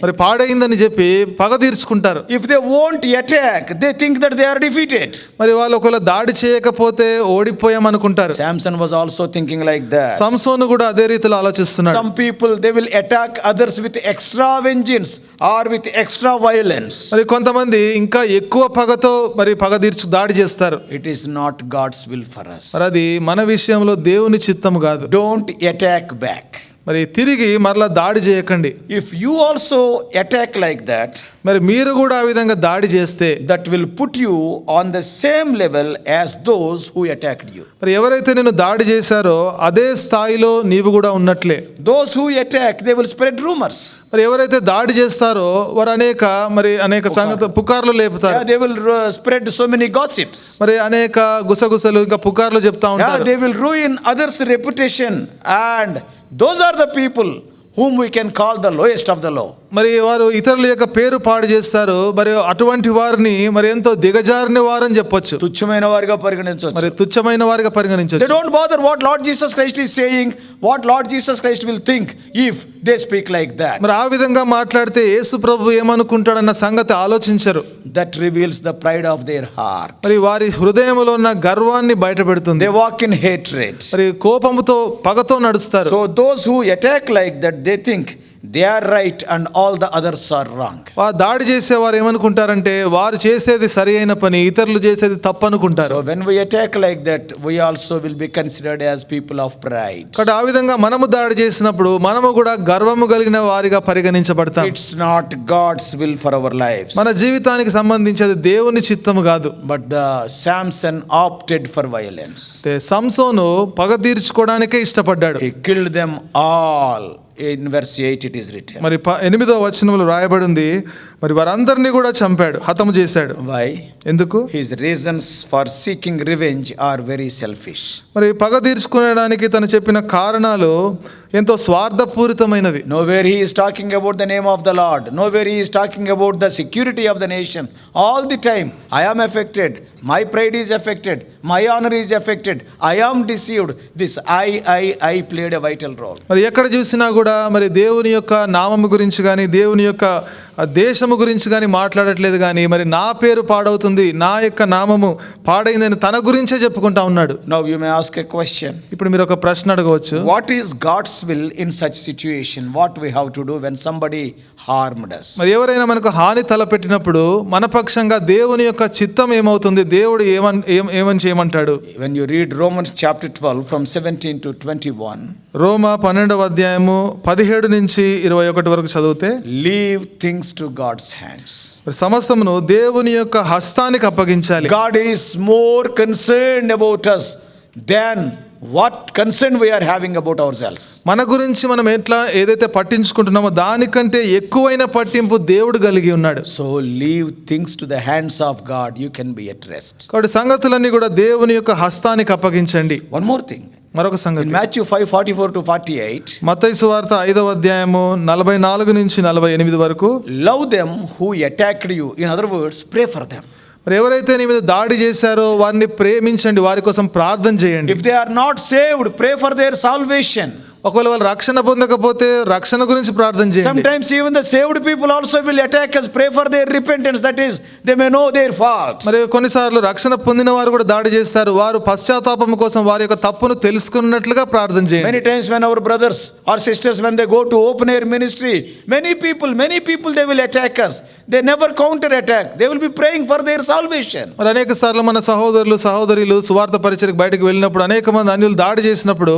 Speaker 3: మరి పాడైందని చెప్పి పగ తీర్చుకుంటారు.
Speaker 2: If they won't attack, they think that they are defeated.
Speaker 3: మరి వాళ్ళు ఒకవేళ దాడి చేయకపోతే ఓడిపోయాం అనుకుంటారు.
Speaker 2: Samson was also thinking like that.
Speaker 3: సంసోను కూడా అదే రీతిలో ఆలోచిస్తున్నాడు.
Speaker 2: Some people, they will attack others with extra vengeance or with extra violence.
Speaker 3: మరి కొంతమంది ఇంకా ఎక్కువ పగతో మరి పగ దాడి చేస్తారు.
Speaker 2: It is not God's will for us.
Speaker 3: మరి అది మన విషయంలో దేవుని చిత్తం కాదు.
Speaker 2: Don't attack back.
Speaker 3: మరి తిరిగి మరలా దాడి చేయకండి.
Speaker 2: If you also attack like that,
Speaker 3: మరి మీరు కూడా ఆ విధంగా దాడి చేస్తే
Speaker 2: that will put you on the same level as those who attacked you.
Speaker 3: మరి ఎవరైతే నిన్ను దాడి చేశారో అదే స్థాయిలో నీవు కూడా ఉన్నట్లే.
Speaker 2: Those who attack, they will spread rumors.
Speaker 3: మరి ఎవరైతే దాడి చేస్తారో వారు అనేక సంగతి పుకార్లు లేపుతారు.
Speaker 2: Yeah, they will spread so many gossips.
Speaker 3: మరి అనేక గుసగుసలు ఇంకా పుకార్లు చెప్తా ఉంటారు.
Speaker 2: Yeah, they will ruin others' reputation, and those are the people whom we can call the lowest of the low.
Speaker 3: మరి వారు ఇతరుల యొక్క పేరు పాడు చేస్తారు. మరి అటువంటి వారిని మరి ఎంతో దిగజారిన వారని చెప్పొచ్చు.
Speaker 2: తుచ్చమైన వారిగా పరిగణించవచ్చు.
Speaker 3: మరి తుచ్చమైన వారిగా పరిగణించవచ్చు.
Speaker 2: They don't bother what Lord Jesus Christ is saying, what Lord Jesus Christ will think if they speak like that.
Speaker 3: మరి ఆ విధంగా మాట్లాడితే యేసు ప్రభు ఏమనుకుంటాడన్న సంగతి ఆలోచించరు.
Speaker 2: That reveals the pride of their heart.
Speaker 3: మరి వారి హృదయంలో ఉన్న గర్వాన్ని బయటపెడుతుంది.
Speaker 2: They walk in hatred.
Speaker 3: మరి కోపముతో పగతో నడుస్తారు.
Speaker 2: So those who attack like that, they think they are right and all the others are wrong.
Speaker 3: దాడి చేసేవారు ఏమనుకుంటారంటే వారు చేసేది సరి అయిన పని, ఇతరులు చేసేది తప్పు అనుకుంటారు.
Speaker 2: So when we attack like that, we also will be considered as people of pride.
Speaker 3: కాబట్టి ఆ విధంగా మనము దాడి చేసినప్పుడు మనము కూడా గర్వము కలిగిన వారిగా పరిగణించబడతాం.
Speaker 2: It's not God's will for our lives.
Speaker 3: మన జీవితానికి సంబంధించేది దేవుని చిత్తము కాదు.
Speaker 2: But the Samson opted for violence.
Speaker 3: సంసోను పగ తీర్చుకోవడానికే ఇష్టపడ్డాడు.
Speaker 2: He killed them all In verse 8 it is written.
Speaker 3: మరి 8వ వచనంలో రాయబడి ఉంది, మరి వారందరినీ కూడా చంపాడు, హతము చేశాడు.
Speaker 2: Why?
Speaker 3: ఎందుకు?
Speaker 2: His reasons for seeking revenge are very selfish.
Speaker 3: మరి పగ తీర్చుకోవడానికి తను చెప్పిన కారణాలు ఎంతో స్వార్థపూరితమైనవి.
Speaker 2: Nowhere he is talking about the name of the Lord. Nowhere he is talking about the security of the nation. All the time, I am affected. My pride is affected. My honor is affected. I am deceived. This I played a vital role.
Speaker 3: మరి ఎక్కడ చూసినా కూడా మరి దేవుని యొక్క నామము గురించి కానీ దేవుని యొక్క దేశము గురించి కానీ మాట్లాడట్లేదు, కానీ మరి నా పేరు పాడవుతుంది, నా యొక్క నామము పాడైందని తన గురించే చెప్పుకుంటా ఉన్నాడు.
Speaker 2: Now you may ask a question.
Speaker 3: ఇప్పుడు మీరు ఒక ప్రశ్న అడగవచ్చు,
Speaker 2: What is God's will in such situation? What we have to do when somebody harmed us?
Speaker 3: మరి ఎవరైనా మనకు హాని తలపెట్టినప్పుడు మన పక్షంగా దేవుని యొక్క చిత్తం ఏమవుతుంది, దేవుడు ఏమని చేయమంటాడు?
Speaker 2: When you read Romans chapter 12 from 17 to 21,
Speaker 3: రోమా 12వ అధ్యాయము 17 నుంచి 21 వరకు చదివితే,
Speaker 2: leave things to God's hands.
Speaker 3: సమస్తమును దేవుని యొక్క హస్తానికి అప్పగించాలి.
Speaker 2: God is more concerned about us than what concern we are having about ourselves.
Speaker 3: మన గురించి మనం ఏదైతే పట్టించుకుంటున్నామో దానికంటే ఎక్కువైన పట్టింపు దేవుడు కలిగి ఉన్నాడు.
Speaker 2: So leave things to the hands of God, you can be at rest.
Speaker 3: కాబట్టి సంగతులన్నీ కూడా దేవుని యొక్క హస్తానికి అప్పగించండి.
Speaker 2: One more thing.
Speaker 3: మరొక
Speaker 2: In
Speaker 3: సంగతి,
Speaker 2: Matthew 5:44 to 48,
Speaker 3: మత్తయి సువార్త 5వ అధ్యాయము 44 నుంచి 48 వరకు,
Speaker 2: love them who attacked you. In other words, pray for them.
Speaker 3: మరి ఎవరైతే నీ మీద దాడి చేశారో వారిని ప్రేమించండి, వారి కోసం ప్రార్థన చేయండి.
Speaker 2: If they are not saved, pray for their salvation.
Speaker 3: ఒకవేళ వాళ్ళు రక్షణ పొందకపోతే రక్షణ గురించి ప్రార్థన చేయండి.
Speaker 2: Sometimes even the saved people also will attack us. Pray for their repentance, that is, they may know their fault.
Speaker 3: మరి కొన్నిసార్లు రక్షణ పొందిన వారు కూడా దాడి చేస్తారు, వారు పశ్చాత్తాపం కోసం వారి యొక్క తప్పును తెలుసుకున్నట్లుగా ప్రార్థన చేయండి.
Speaker 2: Many times when our brothers or sisters, when they go to open air ministry, many people they will attack us. They never counter attack. They will be praying for their salvation.
Speaker 3: మరి అనేక సార్లు మన సహోదరులు సహోదరులు సువార్త పరిచర్యకు బయటకు వెళ్ళినప్పుడు అనేక మంది అన్యులు దాడి చేసినప్పుడు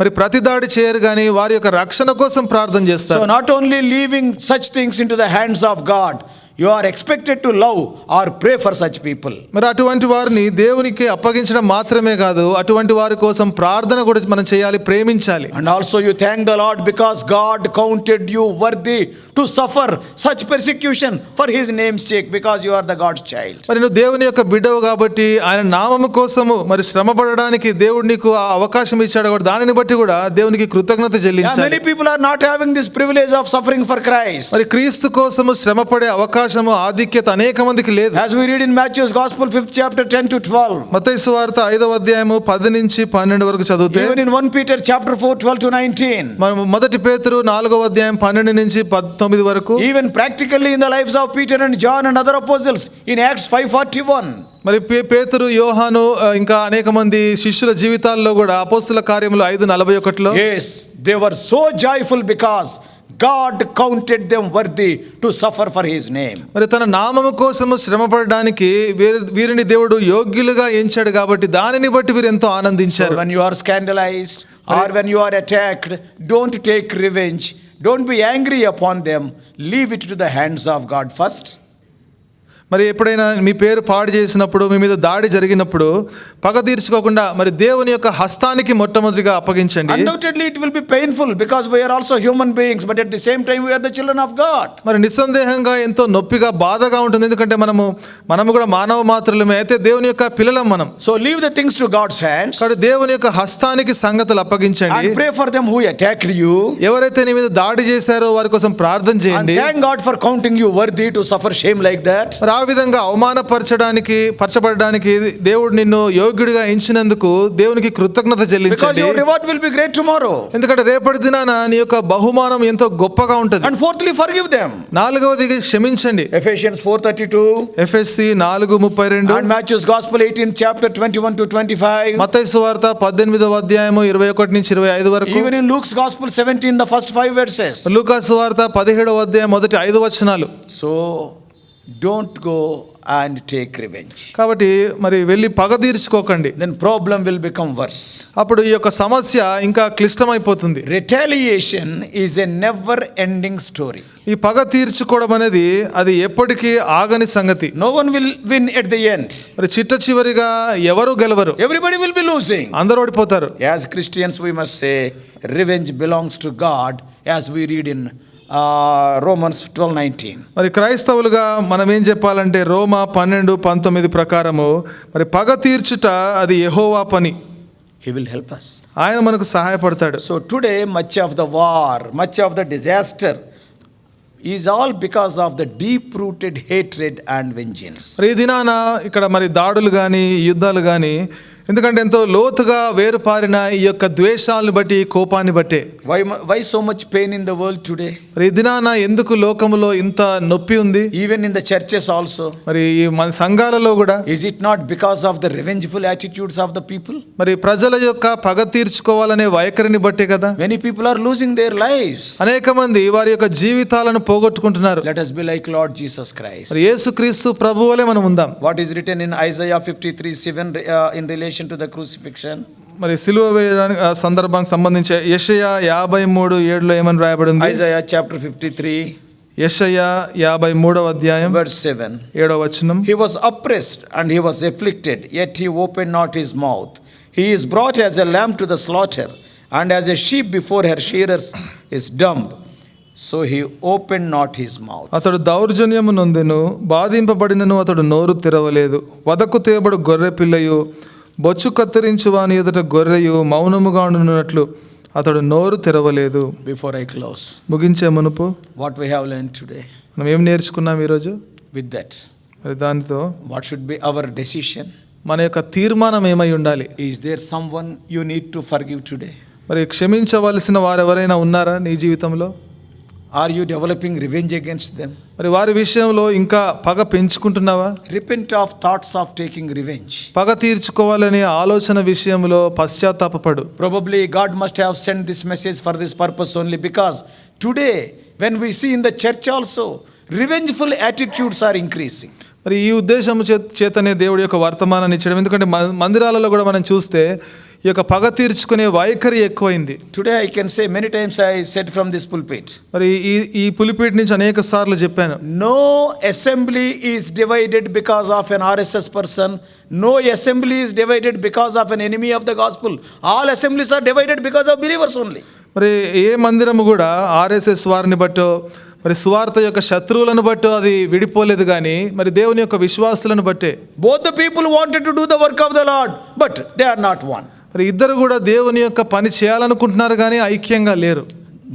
Speaker 3: మరి ప్రతి దాడి చేయరు, కానీ వారి యొక్క రక్షణ కోసం ప్రార్థన చేస్తారు.
Speaker 2: So not only leaving such things into the hands of God, you are expected to love or pray for such people.
Speaker 3: మరి అటువంటి వారిని దేవునికి అప్పగించడం మాత్రమే కాదు, అటువంటి వారి కోసం ప్రార్థన కూడా మనం చేయాలి, ప్రేమించాలి.
Speaker 2: And also you thank the Lord because God counted you worthy to suffer such persecution for his name's sake, because you are the God's child.
Speaker 3: మరి నువ్వు దేవుని యొక్క బిడ్డవు కాబట్టి ఆయన నామము కోసము మరి శ్రమ పడడానికి దేవుడు నీకు ఆ అవకాశం ఇచ్చాడు, కాబట్టి దానిని బట్టి కూడా దేవునికి కృతజ్ఞత చెల్లించాలి.
Speaker 2: Many people are not having this privilege of suffering for Christ.
Speaker 3: మరి క్రీస్తు కోసము శ్రమ పడే అవకాశము ఆధిక్యత అనేక మందికి లేదు.
Speaker 2: As we read in Matthew's Gospel 5th chapter 10 to 12.
Speaker 3: మత్తయి సువార్త 5వ అధ్యాయము 10 నుంచి 12 వరకు చదివితే,
Speaker 2: Even in 1 Peter chapter 4 12 to 19.
Speaker 3: మనం మొదటి పేతురు 4వ అధ్యాయం 12 నుంచి 19 వరకు,
Speaker 2: Even practically in the lives of Peter and John and other apostles in Acts 5:41.
Speaker 3: మరి పేతురు యోహాను ఇంకా అనేక మంది శిష్యుల జీవితాల్లో కూడా అపోస్తుల కార్యములు 5:41లో,
Speaker 2: Yes, they were so joyful because God counted them worthy to suffer for his name.
Speaker 3: మరి తన నామము కోసము శ్రమ పడడానికి వీరిని దేవుడు యోగ్యులుగా ఎంచాడు కాబట్టి దానిని బట్టి వీరు ఎంతో ఆనందించారు.
Speaker 2: So when you are scandalized or when you are attacked, don't take revenge. Don't be angry upon them. Leave it to the hands of God first.
Speaker 3: మరి ఎప్పుడైనా మీ పేరు పాడు చేసినప్పుడు, మీ మీద దాడి జరిగినప్పుడు పగ తీర్చుకోకుండా మరి దేవుని యొక్క హస్తానికి మొట్టమొదటిగా అప్పగించండి.
Speaker 2: Undoubtedly it will be painful because we are also human beings, but at the same time we are the children of God.
Speaker 3: మరి నిస్సందేహంగా ఎంతో నొప్పిగా బాధగా ఉంటుంది, ఎందుకంటే మనము కూడా మానవ మాత్రమే, అయితే దేవుని యొక్క పిల్లలం మనం.
Speaker 2: So leave the things to God's hands.
Speaker 3: కాబట్టి దేవుని యొక్క హస్తానికి సంగతులు అప్పగించండి.
Speaker 2: And pray for them who attacked you.
Speaker 3: ఎవరైతే నీ మీద దాడి చేశారో వారి కోసం ప్రార్థన
Speaker 2: And
Speaker 3: చేయండి.
Speaker 2: thank God for counting you worthy to suffer shame like that.
Speaker 3: మరి ఆ విధంగా పరచబడడానికి దేవుడు నిన్ను యోగ్యుడిగా ఎంచినందుకు దేవునికి కృతజ్ఞత
Speaker 2: Because
Speaker 3: చెల్లించండి.
Speaker 2: your reward will be great tomorrow.
Speaker 3: ఎందుకంటే రేపటి దినాన నీ యొక్క బహుమానం ఎంతో గొప్పగా ఉంటుంది.
Speaker 2: And fourthly, forgive them.
Speaker 3: నాలుగవది క్షమించండి.
Speaker 2: Ephesians 4:32.
Speaker 3: ఎఫెసీ 4:32,
Speaker 2: And Matthew's Gospel 18th chapter 21 to 25.
Speaker 3: మత్తయి సువార్త 18వ అధ్యాయము 21 నుంచి 25 వరకు,
Speaker 2: Even in Luke's Gospel 17, the first 5 verses.
Speaker 3: లూకా సువార్త 17వ అధ్యాయం మొదటి 5 వచనాలు.
Speaker 2: So don't go and take revenge.
Speaker 3: కాబట్టి మరి వెళ్ళి పగ తీర్చుకోకండి,
Speaker 2: Then problem will become worse.
Speaker 3: అప్పుడు ఈ యొక్క సమస్య ఇంకా క్లిష్టమైపోతుంది.
Speaker 2: Retaliation is a never ending story.
Speaker 3: ఈ పగ తీర్చుకోవడం అనేది అది ఎప్పటికీ ఆగని సంగతి.
Speaker 2: No one will win at the end.
Speaker 3: మరి చిట్ట చివరిగా ఎవరు గెలవరు,
Speaker 2: Everybody will be losing.
Speaker 3: అందరూ ఓడిపోతారు.
Speaker 2: As Christians we must say revenge belongs to God as we read in Romans 12:19.
Speaker 3: మరి క్రైస్తవులుగా మనం ఏం చెప్పాలంటే రోమా 12:19 ప్రకారము మరి పగ తీర్చుట అది యెహోవా పని,
Speaker 2: He will help us.
Speaker 3: ఆయన మనకు సహాయపడతాడు.
Speaker 2: So today much of the war, much of the disaster is all because of the deep-rooted hatred and vengeance.
Speaker 3: మరి ఈ దినాన ఇక్కడ మరి దాడులు కానీ యుద్ధాలు కానీ ఎందుకంటే ఎంతో లోతుగా వేరుపారిన ఈ యొక్క ద్వేషాలను బట్టి కోపాన్ని బట్టే.
Speaker 2: Why so much pain in the world today?
Speaker 3: మరి ఈ దినాన ఎందుకు లోకములో ఇంత నొప్పి ఉంది?
Speaker 2: Even in the churches also.
Speaker 3: మరి ఈ మన సంఘాలలో కూడా
Speaker 2: Is it not because of the revengeful attitudes of the people?
Speaker 3: మరి ప్రజల యొక్క పగ తీర్చుకోవాలనే వైఖరిని బట్టే కదా.
Speaker 2: Many people are losing their lives.
Speaker 3: అనేక మంది వారి యొక్క జీవితాలను పోగొట్టుకుంటున్నారు.
Speaker 2: Let us be like Lord Jesus Christ.
Speaker 3: మరి యేసుక్రీస్తు ప్రభువులే మనం ఉందాం.
Speaker 2: What is written in Isaiah 53:7 in relation to the crucifixion?
Speaker 3: మరి సిలువ వేయడానికి సందర్భానికి సంబంధించి యెషయా 53:7 ఏమని రాయబడి ఉంది?
Speaker 2: Isaiah chapter 53
Speaker 3: యెషయా 53వ అధ్యాయం
Speaker 2: verse 7.
Speaker 3: 7వ వచనం.
Speaker 2: He was oppressed and he was afflicted, yet he opened not his mouth. He is brought as a lamb to the slaughter, and as a sheep before her shearers is dumb, so he opened not his mouth.
Speaker 3: అతడు దౌర్జన్యము నొందెను, బాధింపబడినను అతడు నోరు తెరవలేదు. వదకు తేబడు గొర్రె పిల్లయు, బొచ్చు కత్తిరించు వాని ఎదుట గొర్రెయు మౌనముగా ఉండునట్లు అతడు నోరు తెరవలేదు.
Speaker 2: Before I close,
Speaker 3: ముగించే మునుపు
Speaker 2: what we have learned today
Speaker 3: మనం ఏం నేర్చుకున్నాం ఈరోజు?
Speaker 2: with that,
Speaker 3: మరి దానితో
Speaker 2: what should be our decision?
Speaker 3: మన యొక్క తీర్మానం ఏమై ఉండాలి?
Speaker 2: Is there someone you need to forgive today?
Speaker 3: మరి క్షమించవలసిన వారెవరైనా ఉన్నారా నీ జీవితంలో?
Speaker 2: Are you developing revenge against them?
Speaker 3: మరి వారి విషయంలో ఇంకా పగ పెంచుకుంటున్నావా?
Speaker 2: Repent of thoughts of taking revenge.
Speaker 3: పగ తీర్చుకోవాలనే ఆలోచన విషయంలో పశ్చాత్తాపపడు.
Speaker 2: Probably God must have sent this message for this purpose only, because today when we see in the church also, revengeful attitudes are increasing.
Speaker 3: మరి ఈ ఉద్దేశం చేతనే దేవుడి యొక్క వర్తమానాన్ని ఇచ్చడం. ఎందుకంటే మందిరాలలో కూడా మనం చూస్తే ఈ యొక్క పగ తీర్చుకునే వైఖరి ఎక్కువైంది.
Speaker 2: Today I can say many times I said from this pulpit,
Speaker 3: మరి ఈ పులిపీట్ నుంచి అనేక సార్లు చెప్పాను,
Speaker 2: no assembly is divided because of an RSS person, no assembly is divided because of an enemy of the gospel. All assemblies are divided because of believers only.
Speaker 3: మరి ఏ మందిరము కూడా RSS వారిని బట్టో మరి సువార్త యొక్క శత్రువులను బట్టో అది విడిపోలేదు కానీ మరి దేవుని యొక్క విశ్వాసులను బట్టే.
Speaker 2: Both the people wanted to do the work of the Lord, but they are not one.
Speaker 3: మరి ఇద్దరు కూడా దేవుని యొక్క పని చేయాలనుకుంటున్నారు కానీ ఐక్యంగా లేరు.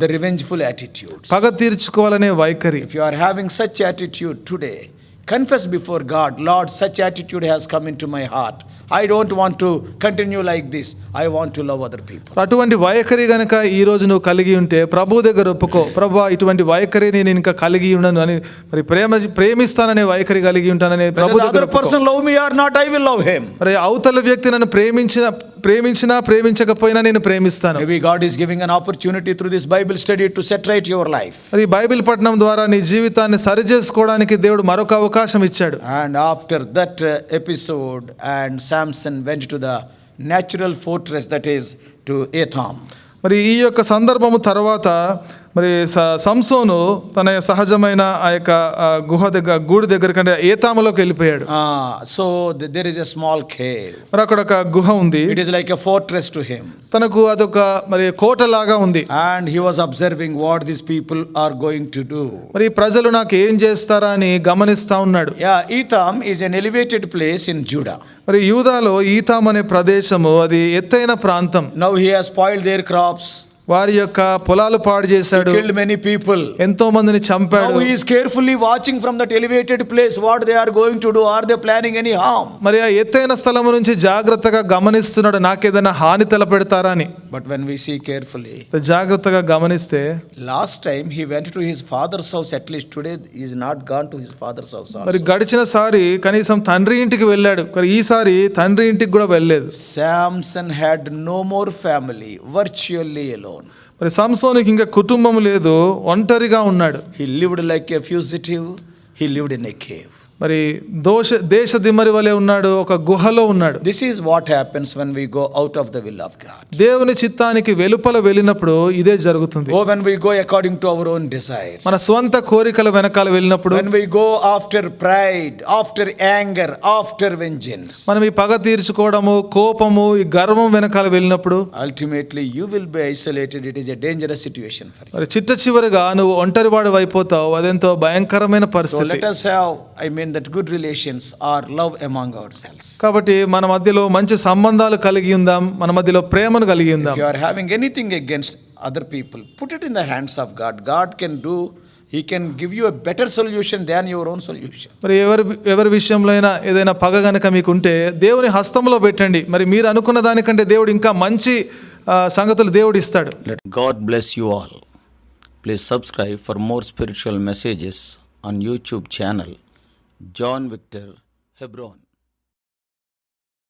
Speaker 2: The revengeful attitudes.
Speaker 3: పగ తీర్చుకోవాలనే వైఖరి.
Speaker 2: If you are having such attitude today, confess before God, Lord, such attitude has come into my heart. I don't want to continue like this. I want to love other people.
Speaker 3: అటువంటి వైఖరి గనక ఈ రోజు నువ్వు కలిగి ఉంటే ప్రభు దగ్గర ఒప్పుకో, ప్రభువా ఇటువంటి వైఖరి నేను ఇంకా కలిగి ఉండను అని, మరి ప్రేమిస్తాననే వైఖరి కలిగి ఉంటాననే ప్రభు
Speaker 2: Whether the
Speaker 3: దగ్గర
Speaker 2: other person love me or not, I will love him.
Speaker 3: మరి అవతల వ్యక్తి నన్ను ప్రేమించినా ప్రేమించకపోయినా నేను ప్రేమిస్తాను.
Speaker 2: Maybe God is giving an opportunity through this Bible study to set right your life.
Speaker 3: మరి బైబిల్ పఠనం ద్వారా నీ జీవితాన్ని సరి చేసుకోవడానికి దేవుడు మరొక అవకాశం ఇచ్చాడు.
Speaker 2: And after that episode, and Samson went to the natural fortress, that is to Etham.
Speaker 3: మరి ఈ యొక్క సందర్భము తర్వాత మరి సంసోను తన సహజమైన ఆ యొక్క గూడు దగ్గర కంటే ఏతాములోకి వెళ్ళిపోయాడు.
Speaker 2: So there is a small cave.
Speaker 3: మరి అక్కడ ఒక గుహ ఉంది.
Speaker 2: It is like a fortress to him.
Speaker 3: తనకు అదొక మరి కోటలాగా ఉంది.
Speaker 2: And he was observing what these people are going to do.
Speaker 3: మరి ప్రజలు నాకు ఏం చేస్తారా అని గమనిస్తా ఉన్నాడు.
Speaker 2: Etham is an elevated place in Judah.
Speaker 3: మరి యూదాలో ఈతాం అనే ప్రదేశము అది ఎత్తైన ప్రాంతం.
Speaker 2: Now he has spoiled their crops.
Speaker 3: వారి యొక్క పొలాలు పాడు చేశాడు.
Speaker 2: Killed many people.
Speaker 3: ఎంతో మందిని చంపాడు.
Speaker 2: Now he is carefully watching from that elevated place what they are going to do. Are they planning any harm?
Speaker 3: మరి ఆ ఎత్తైన స్థలము నుంచి జాగ్రత్తగా గమనిస్తున్నాడు, నాకేదైనా హాని తలపెడతారా అని.
Speaker 2: But when we see carefully,
Speaker 3: జాగ్రత్తగా గమనిస్తే
Speaker 2: last time he went to his father's house. At least today he is not gone to his father's house also.
Speaker 3: మరి గడిచిన సారి కనీసం తండ్రి ఇంటికి వెళ్ళాడు, కానీ ఈసారి తండ్రి ఇంటికి కూడా వెళ్ళలేదు.
Speaker 2: Samson had no more family, virtually alone.
Speaker 3: మరి సంసోనుకి ఇంకా కుటుంబం లేదు, ఒంటరిగా ఉన్నాడు.
Speaker 2: He lived like a fugitive. He lived in a cave.
Speaker 3: మరి దేశ దిమ్మరి వలె ఉన్నాడు, ఒక గుహలో ఉన్నాడు.
Speaker 2: This is what happens when we go out of the will of God.
Speaker 3: దేవుని చిత్తానికి వెలుపల వెళ్ళినప్పుడు ఇదే జరుగుతుంది.
Speaker 2: Oh, when we go according to our own desires.
Speaker 3: మన స్వంత కోరికల వెనకాల వెళ్ళినప్పుడు,
Speaker 2: When we go after pride, after anger, after vengeance.
Speaker 3: మనం ఈ పగ తీర్చుకోవడము, కోపము, ఈ గర్వం వెనకాల వెళ్ళినప్పుడు
Speaker 2: Ultimately you will be isolated. It is a dangerous situation for you.
Speaker 3: మరి చిట్ట చివరిగా నువ్వు ఒంటరివాడు అయిపోతావు. అదెంతో భయంకరమైన
Speaker 2: So
Speaker 3: పరిస్థితి.
Speaker 2: let us have, that good relations or love among ourselves.
Speaker 3: కాబట్టి మన మధ్యలో మంచి సంబంధాలు కలిగి ఉందాం, మన మధ్యలో ప్రేమను కలిగి ఉందాం.
Speaker 2: If you are having anything against other people, put it in the hands of God. God can do, He can give you a better solution than your own solution.
Speaker 3: మరి ఎవరి విషయంలో అయినా ఏదైనా పగ గనక మీకుంటే దేవుని హస్తంలో పెట్టండి. మరి మీరు అనుకున్న దానికంటే దేవుడు ఇంకా మంచి సంగతులు దేవుడు ఇస్తాడు.
Speaker 4: God bless you all. Please subscribe for more spiritual messages on YouTube channel John Victor Hebron.